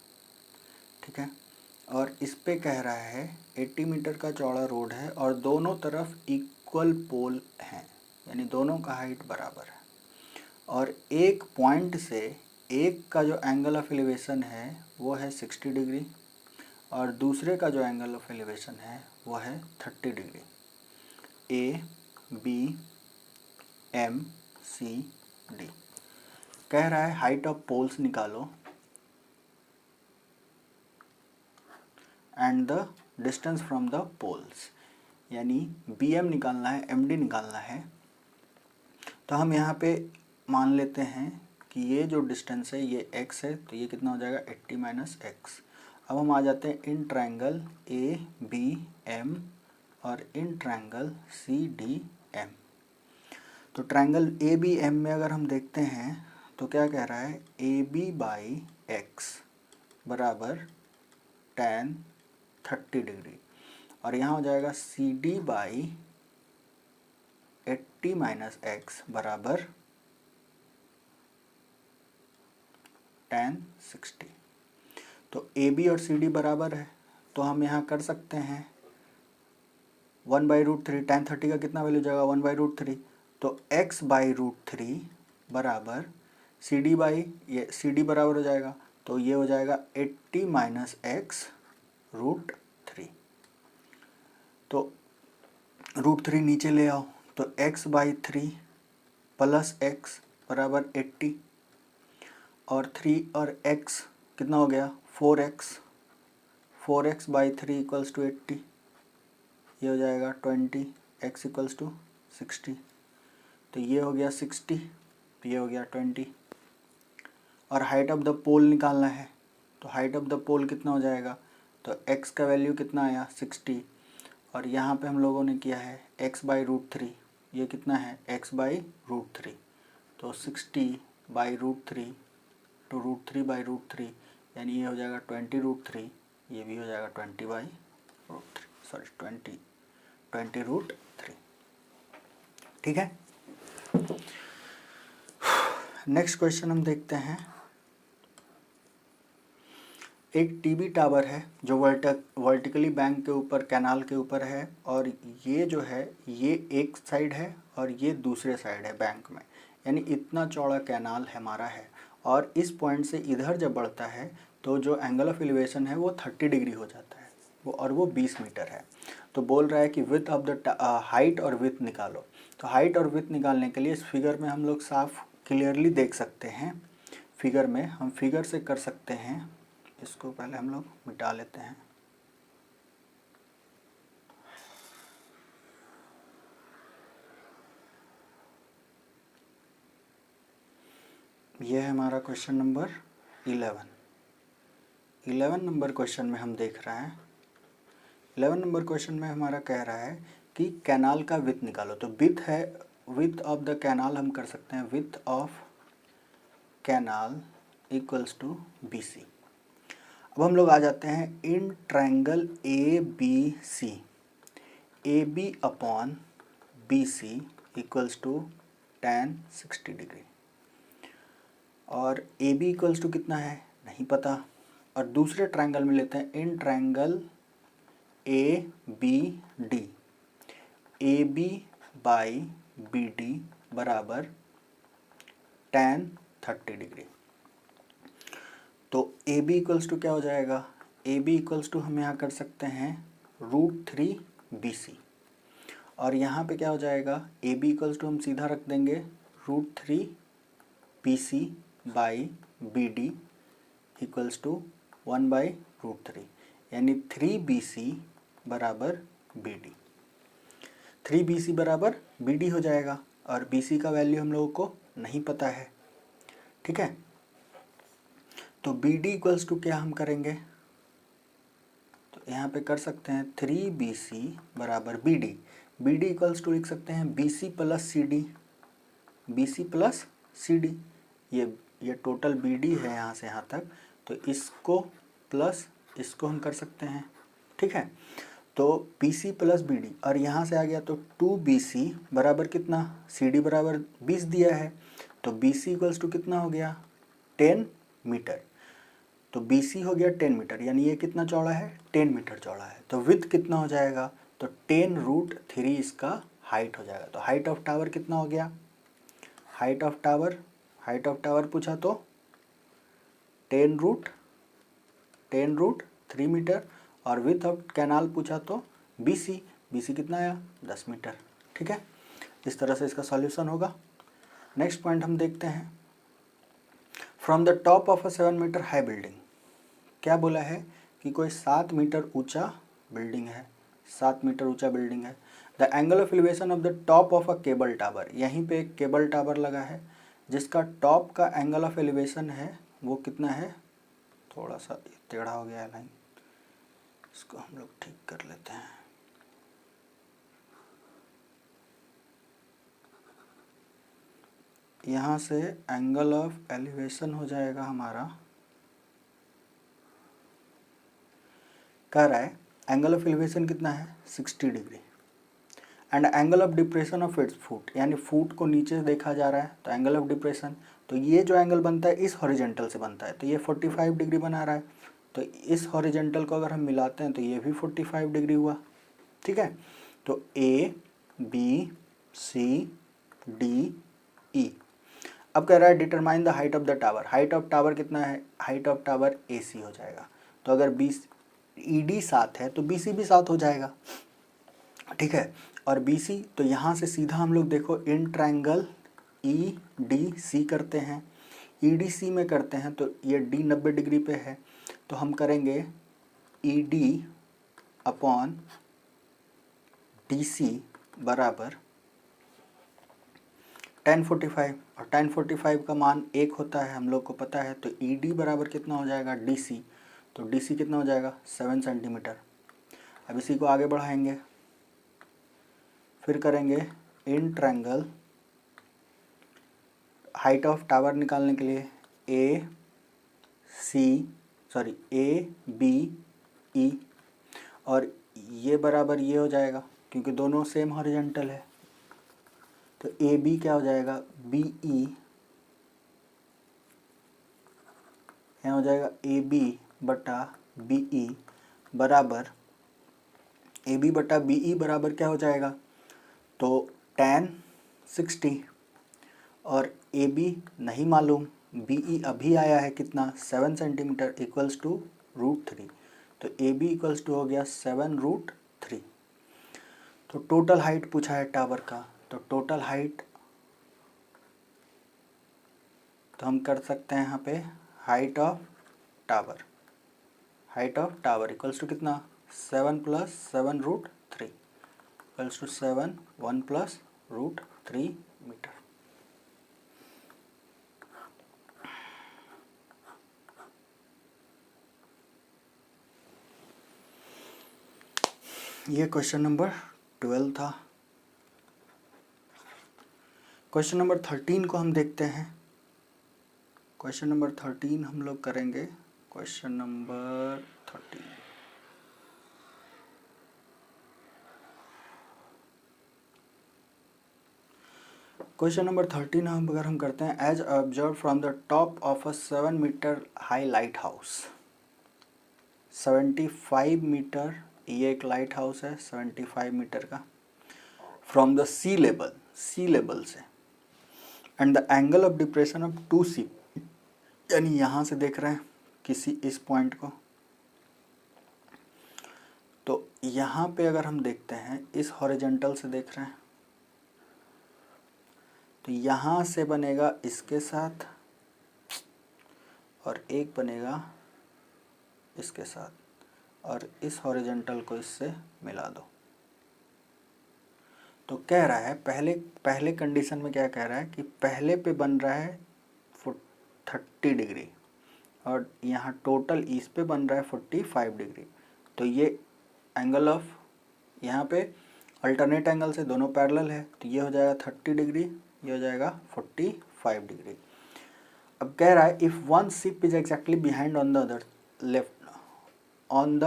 S1: ठीक है, और इस पे कह रहा है 80 मीटर का चौड़ा रोड है और दोनों तरफ इक्वल पोल हैं, यानी दोनों का हाइट बराबर है, और एक पॉइंट से एक का जो एंगल ऑफ एलिवेशन है वो है 60 डिग्री और दूसरे का जो एंगल ऑफ एलिवेशन है वो है 30 degree. A B M C D कह रहा है हाइट ऑफ पोल्स निकालो and the distance from the poles, यानी बी एम निकालना है, एम डी निकालना है। तो हम यहाँ पे मान लेते हैं कि ये जो डिस्टेंस है ये x है, तो ये कितना हो जाएगा 80 माइनस एक्स। अब हम आ जाते हैं इन ट्रायंगल ए बी एम और इन ट्रायंगल सी डी एम। तो ट्रायंगल ए बी एम में अगर हम देखते हैं तो क्या कह रहा है, ए बी बाई एक्स बराबर tan 30 डिग्री, और यहाँ हो जाएगा C D by 80 minus X बराबर tan 60। तो ए बी और सी डी बराबर है, तो हम यहाँ कर सकते हैं 1/√3, tan 30 का कितना वैल्यू जाएगा 1/√3, तो x/√3 बराबर सी डी बाई, ये सी डी बराबर हो जाएगा, तो ये हो जाएगा 80 माइनस x√3। तो √3 नीचे ले आओ, तो x/3 प्लस x बराबर 80 और 3 और x कितना हो गया 4x, 4x/3 इक्वल्स टू 80, ये हो जाएगा 20, x इक्वल्स टू 60, तो ये हो गया 60, ये हो गया 20। और हाइट ऑफ द पोल निकालना है, तो हाइट ऑफ द पोल कितना हो जाएगा, तो x का वैल्यू कितना आया 60, और यहाँ पे हम लोगों ने किया है x/√3, ये कितना है x/√3, तो 60/√3 तो √3/√3, यानी ये हो जाएगा 20√3, ये भी हो जाएगा 20/√3, सॉरी 20√3। ठीक है, नेक्स्ट क्वेश्चन हम देखते हैं। एक टीवी टावर है जो वर्टिकली बैंक के ऊपर, कैनाल के ऊपर है, और ये जो है ये एक साइड है और ये दूसरे साइड है बैंक में, यानी इतना चौड़ा कैनाल हमारा है, और इस पॉइंट से इधर जब बढ़ता है तो जो एंगल ऑफ एलिवेशन है वो 30 डिग्री हो जाता है, वो 20 मीटर है। तो बोल रहा है कि विड्थ ऑफ द हाइट और विड्थ निकालो। तो हाइट और विड्थ निकालने के लिए इस फिगर में हम लोग साफ क्लियरली देख सकते हैं, फिगर में हम फिगर से कर सकते हैं। इसको पहले हम लोग मिटा लेते हैं। यह है हमारा क्वेश्चन नंबर 11 नंबर क्वेश्चन में हम देख रहे हैं, 11 नंबर क्वेश्चन में हमारा कह रहा है कि कैनाल का विड्थ निकालो। तो विड्थ ऑफ द कैनाल हम कर सकते हैं, width of canal equals to BC। अब हम लोग आ जाते हैं इन triangle ABC, AB upon BC equals to tan 60 degree, और AB इक्वल्स टू कितना है नहीं पता। और दूसरे ट्रायंगल में लेते हैं in triangle ABD, AB by BD बराबर tan 30 डिग्री। तो ए बी इक्वल्स टू क्या हो जाएगा, ए बी इक्वल्स टू हम यहाँ कर सकते हैं √3 BC, और यहाँ पे क्या हो जाएगा, ए बी इक्वल्स टू हम सीधा रख देंगे √3 BC by B D equals to 1/√3, यानी 3BC बराबर बी डी। 3BC बराबर बी डी हो जाएगा, और BC का वैल्यू हम लोगों को नहीं पता है, ठीक है। तो बी डी इक्वल्स टू क्या हम करेंगे, तो यहाँ पे कर सकते हैं 3BC बराबर B D. B D equals to लिख सकते हैं BC plus C D, BC plus C D. ये टोटल बी डी है यहाँ से यहाँ तक, तो इसको प्लस इसको हम कर सकते हैं, ठीक है। तो BC प्लस बी डी, और यहाँ से आ गया तो 2BC बराबर कितना, सी डी बराबर 20 दिया है, तो BC इक्वल्स टू कितना हो गया 10 मीटर। तो BC हो गया 10 मीटर, यानी ये कितना चौड़ा है, 10 मीटर चौड़ा है। तो विड्थ कितना हो जाएगा, तो 10√3 इसका हाइट हो जाएगा। तो हाइट ऑफ टावर कितना हो गया, हाइट ऑफ टावर पूछा तो 10√3 मीटर, और विड्थ ऑफ कैनाल पूछा तो BC कितना आया 10 मीटर, ठीक है। इस तरह से इसका सॉल्यूशन होगा। नेक्स्ट पॉइंट हम देखते हैं, from the top of a 7 metre high building. क्या बोला है कि कोई 7 मीटर ऊंचा बिल्डिंग है, 7 मीटर ऊंचा बिल्डिंग है। The angle of elevation of the top of a cable tower, यहीं पे एक केबल टावर लगा है जिसका टॉप का एंगल ऑफ एलिवेशन है वो कितना है, थोड़ा सा टेढ़ा हो गया है लाइन, इसको हम लोग ठीक कर लेते हैं। यहाँ से एंगल ऑफ एलिवेशन हो जाएगा हमारा, कह रहा है एंगल ऑफ एलिवेशन कितना है 60 degree, and angle of depression of its foot, यानी फुट को नीचे देखा जा रहा है, तो एंगल ऑफ डिप्रेशन, तो ये जो एंगल बनता है इस हॉरिजेंटल से बनता है, तो ये 45 डिग्री बना रहा है, तो इस हॉरिजेंटल को अगर हम मिलाते हैं तो ये भी 45 डिग्री हुआ, ठीक है। तो ABCDE। अब कह रहा है determine the height of the tower, height of tower कितना है, हाइट ऑफ टावर AC हो जाएगा। तो अगर ED 7 है तो BC भी 7 हो जाएगा, ठीक है। और BC तो यहाँ से सीधा हम लोग देखो इन ट्रायंगल EDC करते हैं, EDC में करते हैं तो ये D 90 डिग्री पे है, तो हम करेंगे ED अपॉन DC बराबर tan 45, और tan 45 का मान 1 होता है हम लोग को पता है, तो ED बराबर कितना हो जाएगा DC, तो DC कितना हो जाएगा 7 सेंटीमीटर। अब इसी को आगे बढ़ाएंगे, फिर करेंगे in triangle, height of tower निकालने के लिए ABE, और ये बराबर ये हो जाएगा क्योंकि दोनों सेम हॉरिजॉन्टल है, तो AB क्या हो जाएगा BE, यहाँ हो जाएगा AB/BE बराबर, AB/BE बराबर क्या हो जाएगा, तो tan 60, और AB नहीं मालूम, BE अभी आया है कितना 7 सेंटीमीटर इक्वल्स टू √3, तो AB इक्वल्स टू हो गया 7√3। तो टोटल हाइट पूछा है टावर का, तो टोटल हाइट तो हम कर सकते हैं यहाँ पे height of tower equals to कितना 7 + 7√3 इक्वल्स टू 7, 1 + √3 मीटर। ये क्वेश्चन नंबर 12 था। क्वेश्चन नंबर 13 को हम देखते हैं। क्वेश्चन नंबर 13 हम लोग करेंगे। क्वेश्चन नंबर 13 क्वेश्चन नंबर 13 हम अगर हम करते हैं, as observe from the top of a 7 metre high lighthouse, 75 metre, ये एक लाइट हाउस है 75 मीटर का, फ्रॉम द सी लेवल से, and the angle of depression of 2C, यानी यहाँ से देख रहे हैं किसी इस पॉइंट को, तो यहाँ पे अगर हम देखते हैं इस हॉरिजॉन्टल से देख रहे हैं, तो यहाँ से बनेगा इसके साथ और एक बनेगा इसके साथ और इस हॉरिजॉन्टल को इससे मिला दो। तो कह रहा है पहले कंडीशन में क्या कह रहा है कि पहले पे बन रहा है 30 डिग्री और यहाँ टोटल इस पे बन रहा है 45 डिग्री। तो ये एंगल ऑफ यहाँ पे अल्टरनेट एंगल से दोनों पैरेलल है, तो ये हो जाएगा 30 डिग्री, ये हो जाएगा 45 डिग्री। अब कह रहा है if one ship is exactly behind on the other left on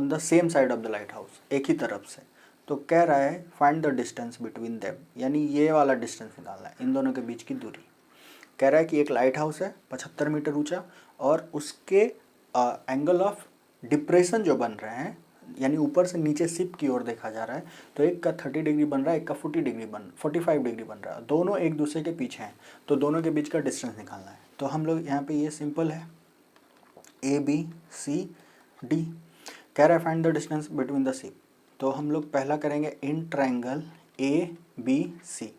S1: the same side of the light house, एक ही तरफ से, तो कह रहा है find the distance between them, यानी ये वाला डिस्टेंस निकालना है, इन दोनों के बीच की दूरी। कह रहा है कि एक लाइट हाउस है 75 मीटर ऊंचा और उसके एंगल ऑफ डिप्रेशन जो बन रहे हैं, यानी ऊपर से नीचे शिप की ओर देखा जा रहा है, तो एक का 30 डिग्री बन रहा है, एक का 45 डिग्री बन रहा है, दोनों एक दूसरे के पीछे हैं, तो दोनों के बीच का डिस्टेंस निकालना है। तो हम लोग यहाँ पे ये सिंपल है, ए बी सी डी। कह रहा है find the distance between the ship, तो हम लोग पहला करेंगे in triangle A B C.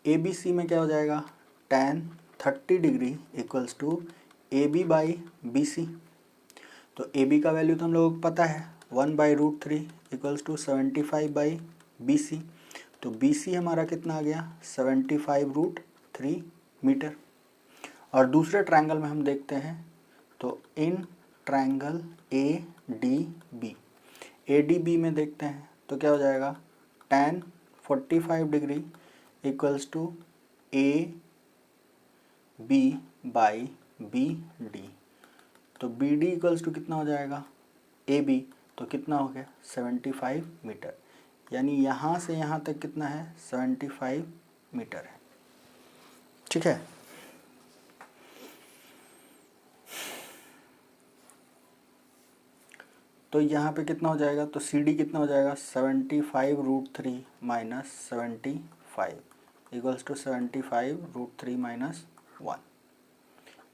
S1: A B C में क्या हो जाएगा, tan 30 degree equals to A B by B C. तो ए बी का वैल्यू तो हम लोगों को पता है 1/√3 equals to 75 by B C. तो बी सी हमारा कितना आ गया 75√3 मीटर। और दूसरे ट्रायंगल में हम देखते हैं, तो in triangle A D B, A D B में देखते हैं तो क्या हो जाएगा tan 45 degree equals to A B by B D. तो बी डी इक्वल्स टू कितना हो जाएगा ए बी, तो कितना हो गया 75 मीटर, यानी यहाँ से यहाँ तक कितना है 75 मीटर है। ठीक है, तो यहाँ पे कितना हो जाएगा, तो सी डी कितना हो जाएगा 75√3 माइनस 75 इक्वल्स टू 75√3 माइनस 1,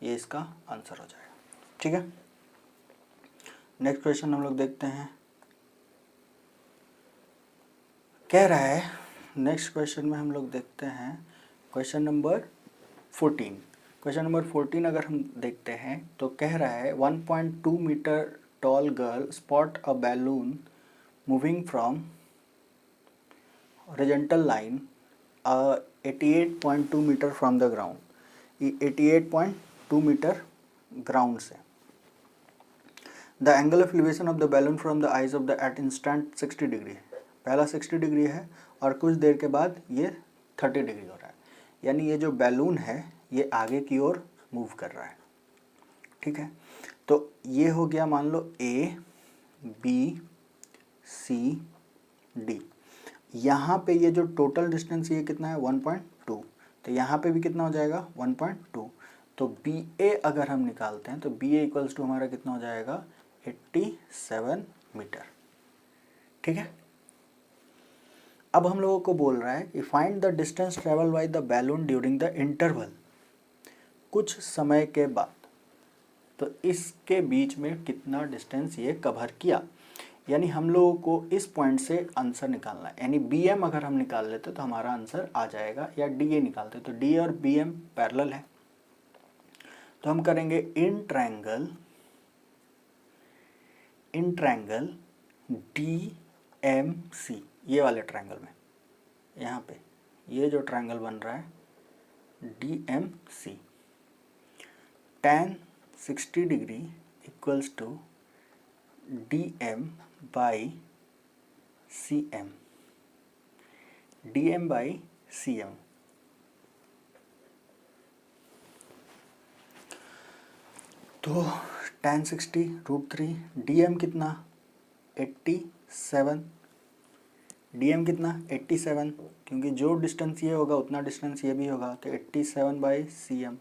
S1: ये इसका आंसर हो जाएगा। ठीक है, नेक्स्ट क्वेश्चन हम लोग देखते हैं। कह रहा है नेक्स्ट क्वेश्चन में हम लोग देखते हैं क्वेश्चन नंबर 14। क्वेश्चन नंबर 14 अगर हम देखते हैं तो कह रहा है 1.2 metre tall girl spot a balloon moving from horizontal line 88.2 metre from the ground, 88.2 metre ground से। The angle of elevation of the balloon from the eyes of the at instant 60 degree, पहला 60 डिग्री है और कुछ देर के बाद ये 30 डिग्री हो रहा है, यानी ये जो बैलून है ये आगे की ओर मूव कर रहा है। ठीक है, तो ये हो गया मान लो ए बी सी डी। यहाँ पे ये जो टोटल डिस्टेंस ये कितना है 1.2, तो यहाँ पे भी कितना हो जाएगा 1.2। तो बी ए अगर हम निकालते हैं तो बी ए इक्वल्स टू हमारा कितना हो जाएगा 87 मीटर। ठीक है, अब हम लोगों को बोल रहा है कि find the distance travel by the balloon during the interval, कुछ समय के बाद, तो इसके बीच में कितना डिस्टेंस ये कवर किया, यानी हम लोगों को इस पॉइंट से आंसर निकालना है। यानी बी एम अगर हम निकाल लेते तो हमारा आंसर आ जाएगा, या डी ए निकालते तो डी और बी एम पैरेलल है, तो हम करेंगे in triangle D M C, ये वाले ट्रायंगल में, यहाँ पे ये जो ट्रायंगल बन रहा है D M C, tan 60 degree equals to D M by C M, D M by C M. तो tan 60√3, डी एम कितना 87, डी एम कितना 87, क्योंकि जो डिस्टेंस ये होगा उतना डिस्टेंस ये भी होगा, तो 87 बाई सी एम।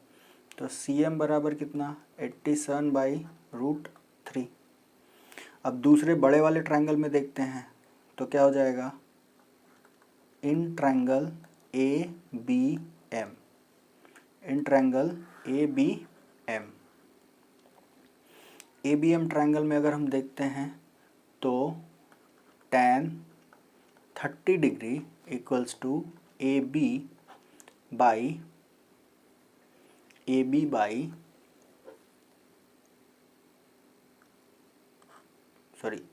S1: तो सी एम बराबर कितना 87/√3। अब दूसरे बड़े वाले ट्रायंगल में देखते हैं तो क्या हो जाएगा, in triangle A B M, ABM triangle में अगर हम देखते हैं तो tan 30 degree equals to AB by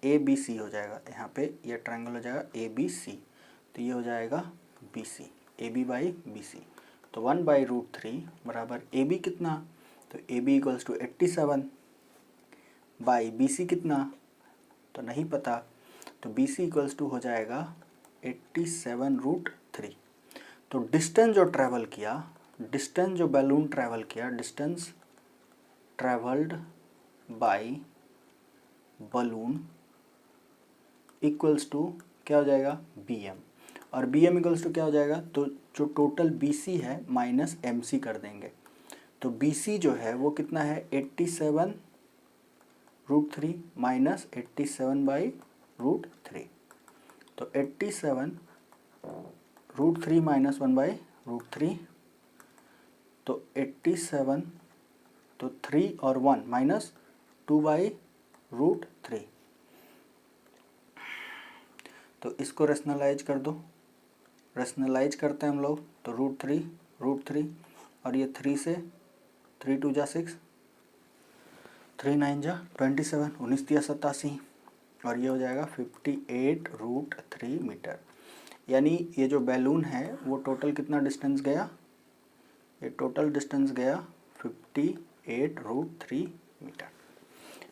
S1: ABC हो जाएगा। यहाँ पे ये ट्रायंगल हो जाएगा ABC, तो ये हो जाएगा BC, AB बाई BC। तो 1/√3 बराबर AB कितना, तो AB equals to 87 by BC कितना तो नहीं पता, तो BC इक्वल्स टू हो जाएगा 87√3। तो डिस्टेंस जो ट्रैवल किया, डिस्टेंस जो बैलून ट्रैवल किया, distance travelled by balloon equals to क्या हो जाएगा BM, और BM इक्वल्स टू क्या हो जाएगा, तो जो टोटल BC है माइनस MC कर देंगे। तो BC जो है वो कितना है 87√3 माइनस 87/√3, तो 87√3 माइनस 1/√3, तो 87, तो 3 और 1 माइनस 2/√3। तो इसको रेशनलाइज कर दो, रेशनलाइज करते हैं हम लोग, तो √3 और ये 3 से 3 2 जा 6, 3 9 जा 27, 19 3 87, और ये हो जाएगा 58√3 मीटर। यानी ये जो बैलून है वो टोटल कितना डिस्टेंस गया, ये टोटल डिस्टेंस गया 58√3 मीटर।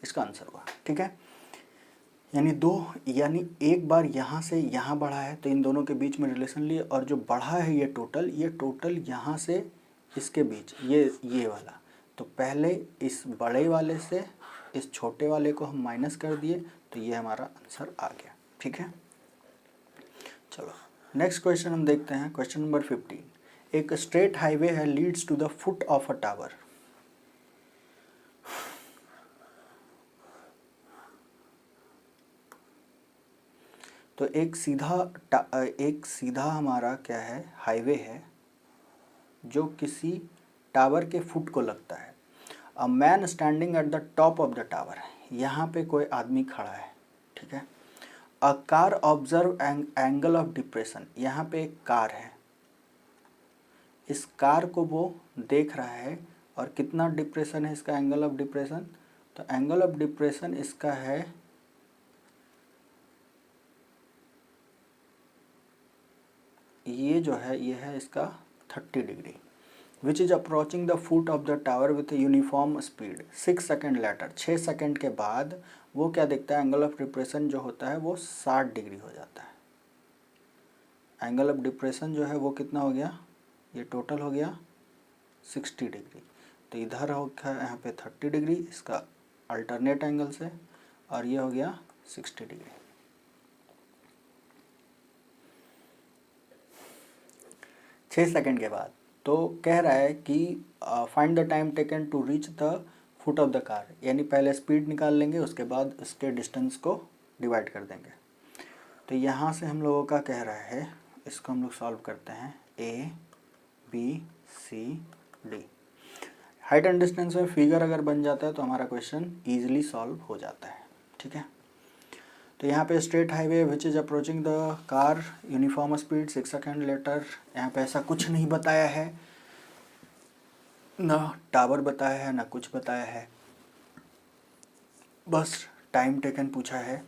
S1: इसका आंसर हुआ, ठीक है। यानी एक बार यहाँ से यहाँ बढ़ा है तो इन दोनों के बीच में रिलेशन लिए, और जो बढ़ा है ये टोटल यहाँ से इसके बीच ये वाला, तो पहले इस बड़े वाले से इस छोटे वाले को हम माइनस कर दिए, तो ये हमारा आंसर आ गया, ठीक है। चलो नेक्स्ट क्वेश्चन हम देखते हैं, क्वेश्चन नंबर 15। एक स्ट्रेट हाईवे है leads to the foot of a tower. तो एक सीधा हमारा क्या है, हाईवे है जो किसी टावर के फुट को लगता है। A man standing at the top of the tower, यहाँ पे कोई आदमी खड़ा है, ठीक है। A car observe angle of depression, यहाँ पे एक कार है, इस कार को वो देख रहा है, और कितना डिप्रेशन है इसका, एंगल ऑफ डिप्रेशन, तो एंगल ऑफ डिप्रेशन इसका है ये जो है, ये है इसका 30 degree. Which is approaching the foot of the tower with uniform speed 6 second later, 6 second के बाद वो क्या देखता है, एंगल ऑफ डिप्रेशन जो होता है वो 60 डिग्री हो जाता है। एंगल ऑफ डिप्रेशन जो है वो कितना हो गया, ये टोटल हो गया 60 डिग्री। तो इधर हो गया यहाँ पे 30 डिग्री इसका अल्टरनेट एंगल से, और ये हो गया 60 डिग्री। छः सेकेंड के बाद तो कह रहा है कि find the time taken to reach the foot of the car, यानी पहले स्पीड निकाल लेंगे, उसके बाद उसके डिस्टेंस को डिवाइड कर देंगे। तो यहाँ से हम लोगों का कह रहा है, इसको हम लोग सॉल्व करते हैं, A B C D। Height and distance में फिगर अगर बन जाता है तो हमारा क्वेश्चन ईजिली सॉल्व हो जाता है, ठीक है। तो यहाँ पे straight highway which is approaching the car uniform speed 6 second later, यहाँ पे ऐसा कुछ नहीं बताया है, ना टावर बताया है ना कुछ बताया है, बस टाइम टेकन पूछा है।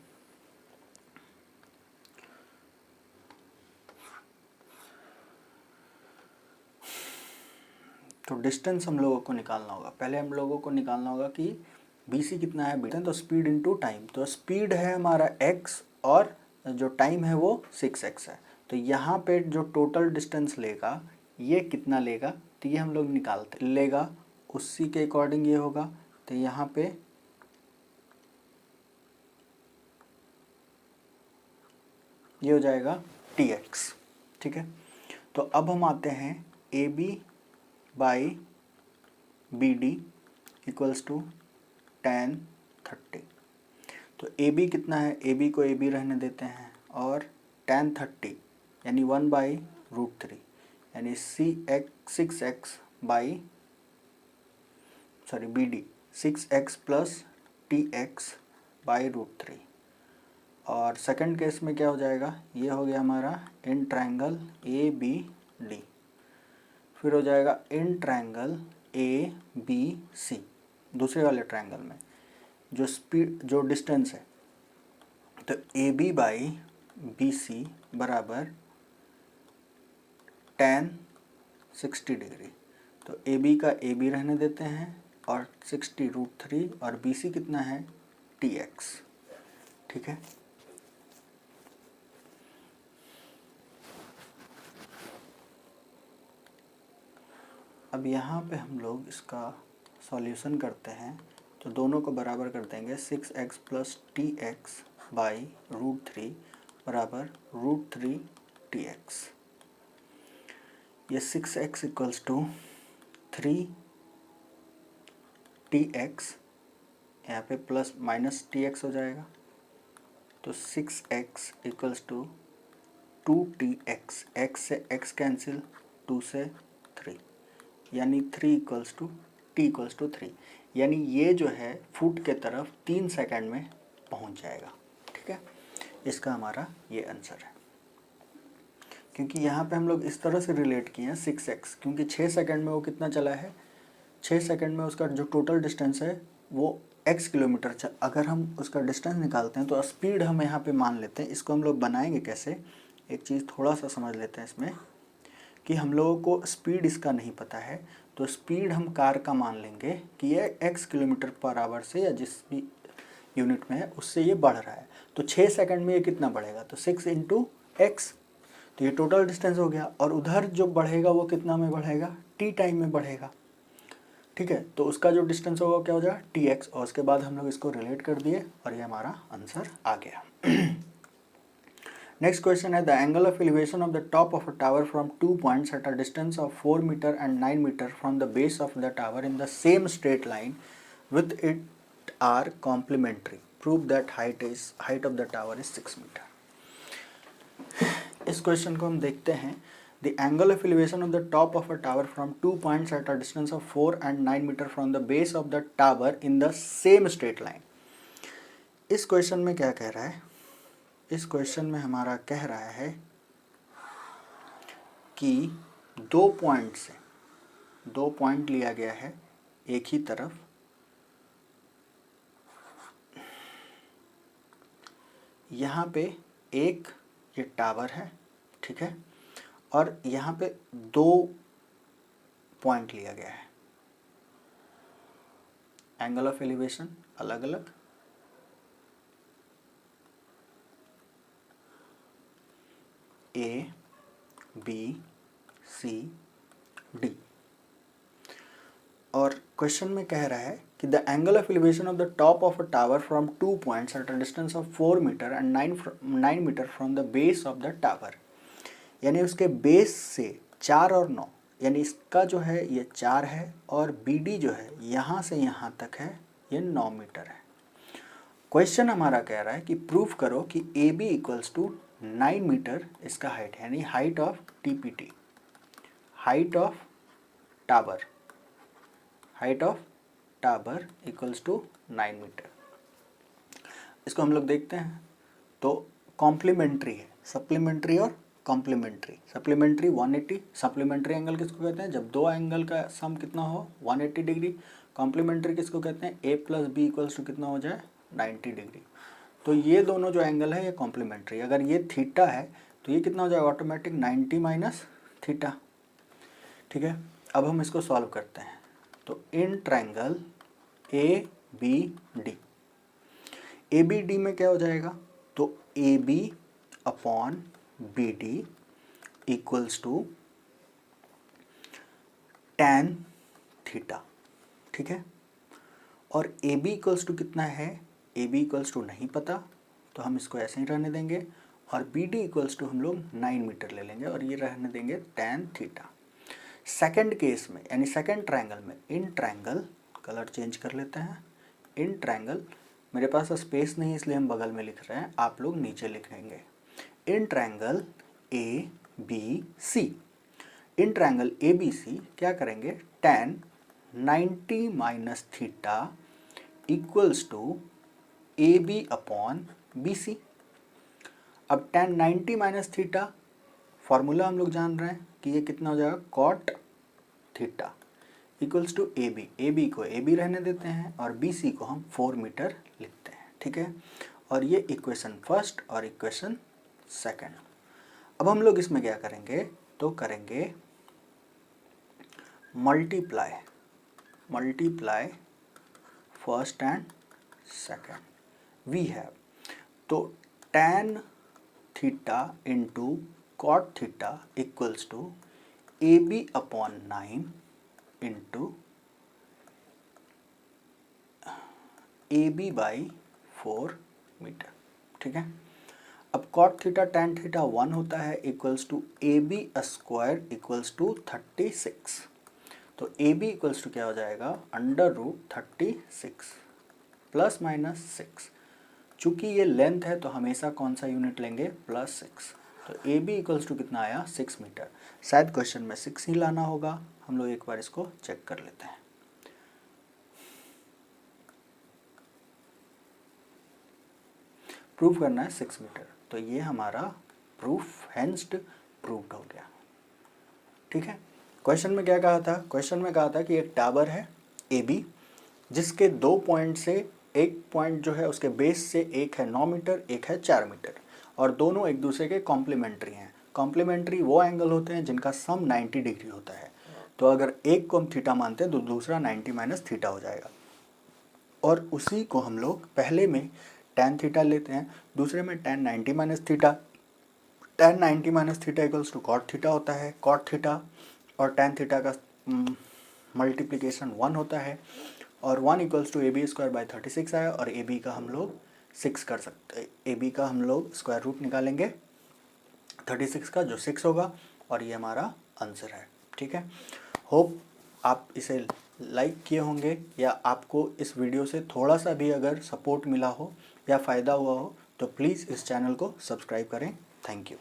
S1: तो डिस्टेंस हम लोगों को निकालना होगा, पहले हम लोगों को निकालना होगा कि BC कितना है, बीटा तो स्पीड इनटू टाइम, तो स्पीड है हमारा x और जो टाइम है वो 6x है। तो यहाँ पे जो टोटल डिस्टेंस लेगा ये कितना लेगा, तो ये हम लोग निकालते लेगा, उसी के अकॉर्डिंग ये होगा। तो यहाँ पे ये हो जाएगा TX, ठीक है। तो अब हम आते हैं AB by BD equals to tan 30। तो AB कितना है, AB को AB रहने देते हैं, और tan 30 यानी 1/√3 यानी 6x by BD 6x plus 2tx by root 3। और सेकंड केस में क्या हो जाएगा, ये हो गया हमारा in triangle A B D, फिर हो जाएगा इन ट्रायंगल ए बी सी। दूसरे वाले ट्रायंगल में जो स्पीड जो डिस्टेंस है, तो A B by B C बराबर tan 60 डिग्री। तो ए बी का ए बी रहने देते हैं और 60 रूट 3 और बी सी कितना है tx। ठीक है, अब यहाँ पे हम लोग इसका सॉल्यूशन करते हैं, तो दोनों को बराबर कर देंगे 6x plus T X by root 3 बराबर रूट 3 tx। ये 6x इक्वल्स टू 3 tx, यहाँ पे प्लस माइनस tx हो जाएगा, तो 6x equals to 2tx, x से x कैंसिल, 2 से 3, यानी 3 equals to t equals to 3, यानी ये जो है फुट के तरफ 3 सेकंड में पहुंच जाएगा। ठीक है, इसका हमारा ये आंसर है, क्योंकि यहाँ पे हम लोग इस तरह से रिलेट किए हैं 6x, क्योंकि 6 सेकंड में वो कितना चला है, 6 सेकंड में उसका जो टोटल डिस्टेंस है वो x किलोमीटर। अगर हम उसका डिस्टेंस निकालते हैं तो स्पीड हम यहाँ पे मान लेते हैं। इसको हम लोग बनाएंगे कैसे, एक चीज़ थोड़ा सा समझ लेते हैं इसमें, कि हम लोगों को स्पीड इसका नहीं पता है, तो स्पीड हम कार का मान लेंगे कि ये x किलोमीटर पर आवर से या जिस भी यूनिट में है उससे ये बढ़ रहा है। तो 6 सेकंड में ये कितना बढ़ेगा, तो 6 इंटू एक्स, तो ये टोटल डिस्टेंस हो गया। और उधर जो बढ़ेगा वो कितना में बढ़ेगा, t टाइम में बढ़ेगा। ठीक है, तो उसका जो डिस्टेंस होगा क्या हो जाएगा tx, और उसके बाद हम लोग इसको रिलेट कर दिए और ये हमारा आंसर आ गया। नेक्स्ट क्वेश्चन है, the angle of elevation of the top of a tower from 2 points at a distance of 4 metre and 9 metre from the base of the tower in the same straight line with it are complementary, prove that height of the tower is 6 metre. इस क्वेश्चन को हम देखते हैं, the angle of elevation of the top of a tower from 2 points at a distance of 4 and 9 metre from the base of the tower in the same straight line. इस क्वेश्चन में क्या कह रहा है, इस क्वेश्चन में हमारा कह रहा है कि 2 पॉइंट से 2 पॉइंट लिया गया है एक ही तरफ, यहाँ पे एक ये टावर है, ठीक है, और यहाँ पे 2 पॉइंट लिया गया है, एंगल ऑफ एलिवेशन अलग अलग, ए बी सी डी। और क्वेश्चन में कह रहा है कि the angle of elevation of the top of a tower from 2 points at a distance of 4 metre and 9 metre from the base of the tower, यानी उसके बेस से 4 और 9, यानी इसका जो है ये 4 है और बी डी जो है यहाँ से यहाँ तक है ये 9 मीटर है। क्वेश्चन हमारा कह रहा है कि प्रूफ करो कि A B equals to 9 metre इसका हाइट है, यानी height of TPT, height of tower, height of tower equals to 9 metre. इसको हम लोग देखते हैं, तो कॉम्प्लीमेंट्री है, सप्लीमेंट्री और कॉम्प्लीमेंट्री। सप्लीमेंट्री 180, सप्लीमेंट्री एंगल किसको कहते हैं, जब 2 एंगल का सम कितना हो 180 डिग्री। कॉम्प्लीमेंट्री किसको कहते हैं, ए प्लस बी इक्वल्स टू कितना हो जाए 90 डिग्री। तो ये दोनों जो एंगल है ये कॉम्प्लीमेंट्री। अगर ये थीटा है तो ये कितना हो जाएगा ऑटोमेटिक 90 माइनस थीटा। ठीक है, अब हम इसको सॉल्व करते हैं, तो in triangle A B D, A B D में क्या हो जाएगा, तो A B upon B D equals to tan theta. ठीक है, और ए बी इक्वल्स टू कितना है, ए बी इक्वल्स टू नहीं पता तो हम इसको ऐसे ही रहने देंगे, और बी डी इक्वल्स टू हम लोग 9 मीटर ले लेंगे और ये रहने देंगे tan थीटा। सेकंड केस में यानी सेकंड ट्रायंगल में, इन ट्रायंगल, कलर चेंज कर लेते हैं, इन ट्रायंगल, मेरे पास स्पेस नहीं इसलिए हम बगल में लिख रहे हैं, आप लोग नीचे लिखेंगे। In triangle A B C, in triangle A B C क्या करेंगे, tan 90 minus theta equals to A B upon B C. अब tan 90 माइनस थीटा फॉर्मूला हम लोग जान रहे हैं कि ये कितना हो जाएगा, cot theta equals to A B को ए बी रहने देते हैं और बी सी को हम 4 मीटर लिखते हैं, ठीक है। और ये इक्वेशन फर्स्ट और इक्वेशन सेकंड। अब हम लोग इसमें क्या करेंगे, तो करेंगे multiply first and second. We have, तो tan theta into cot theta equals to A B upon 9 into A B by 4 metre, ठीक है। अब कॉट थीटा tan थीटा 1 होता है equals to A B square equals to 36। तो ए बी इक्वल्स टू क्या हो जाएगा, √36 प्लस माइनस 6। चूंकि ये लेंथ है तो हमेशा कौन सा यूनिट लेंगे, +6। तो ए बी इक्वल्स टू कितना आया, 6 मीटर। शायद क्वेश्चन में 6 ही लाना होगा, हम लोग एक बार इसको चेक कर लेते हैं। प्रूफ करना है 6 मीटर, तो ये हमारा प्रूफ हेंस्ड प्रूव्ड हो गया, ठीक है। क्वेश्चन में क्या कहा था, क्वेश्चन में कहा था कि एक टावर है ए बी जिसके 2 पॉइंट से एक पॉइंट जो है उसके बेस से एक है 9 मीटर, एक है 4 मीटर और दोनों एक दूसरे के कॉम्प्लीमेंट्री हैं। कॉम्प्लीमेंट्री वो एंगल होते हैं जिनका सम 90 डिग्री होता है। तो अगर एक को हम थीटा मानते हैं तो दूसरा 90 माइनस थीटा हो जाएगा और उसी को हम लोग पहले में tan थीटा लेते हैं, दूसरे में tan 90 minus theta. tan 90 minus theta equals to cot theta होता है, कॉट थीटा और tan थीटा का मल्टीप्लिकेशन 1 होता है और 1 equals to A B square by 36 आया और ए बी का हम लोग 6 कर सकते हैं। ए बी का हम लोग स्क्वायर रूट निकालेंगे 36 का जो 6 होगा और ये हमारा आंसर है, ठीक है। होप आप इसे लाइक किए होंगे या आपको इस वीडियो से थोड़ा सा भी अगर सपोर्ट मिला हो या फ़ायदा हुआ हो तो प्लीज़ इस चैनल को सब्सक्राइब करें। Thank you.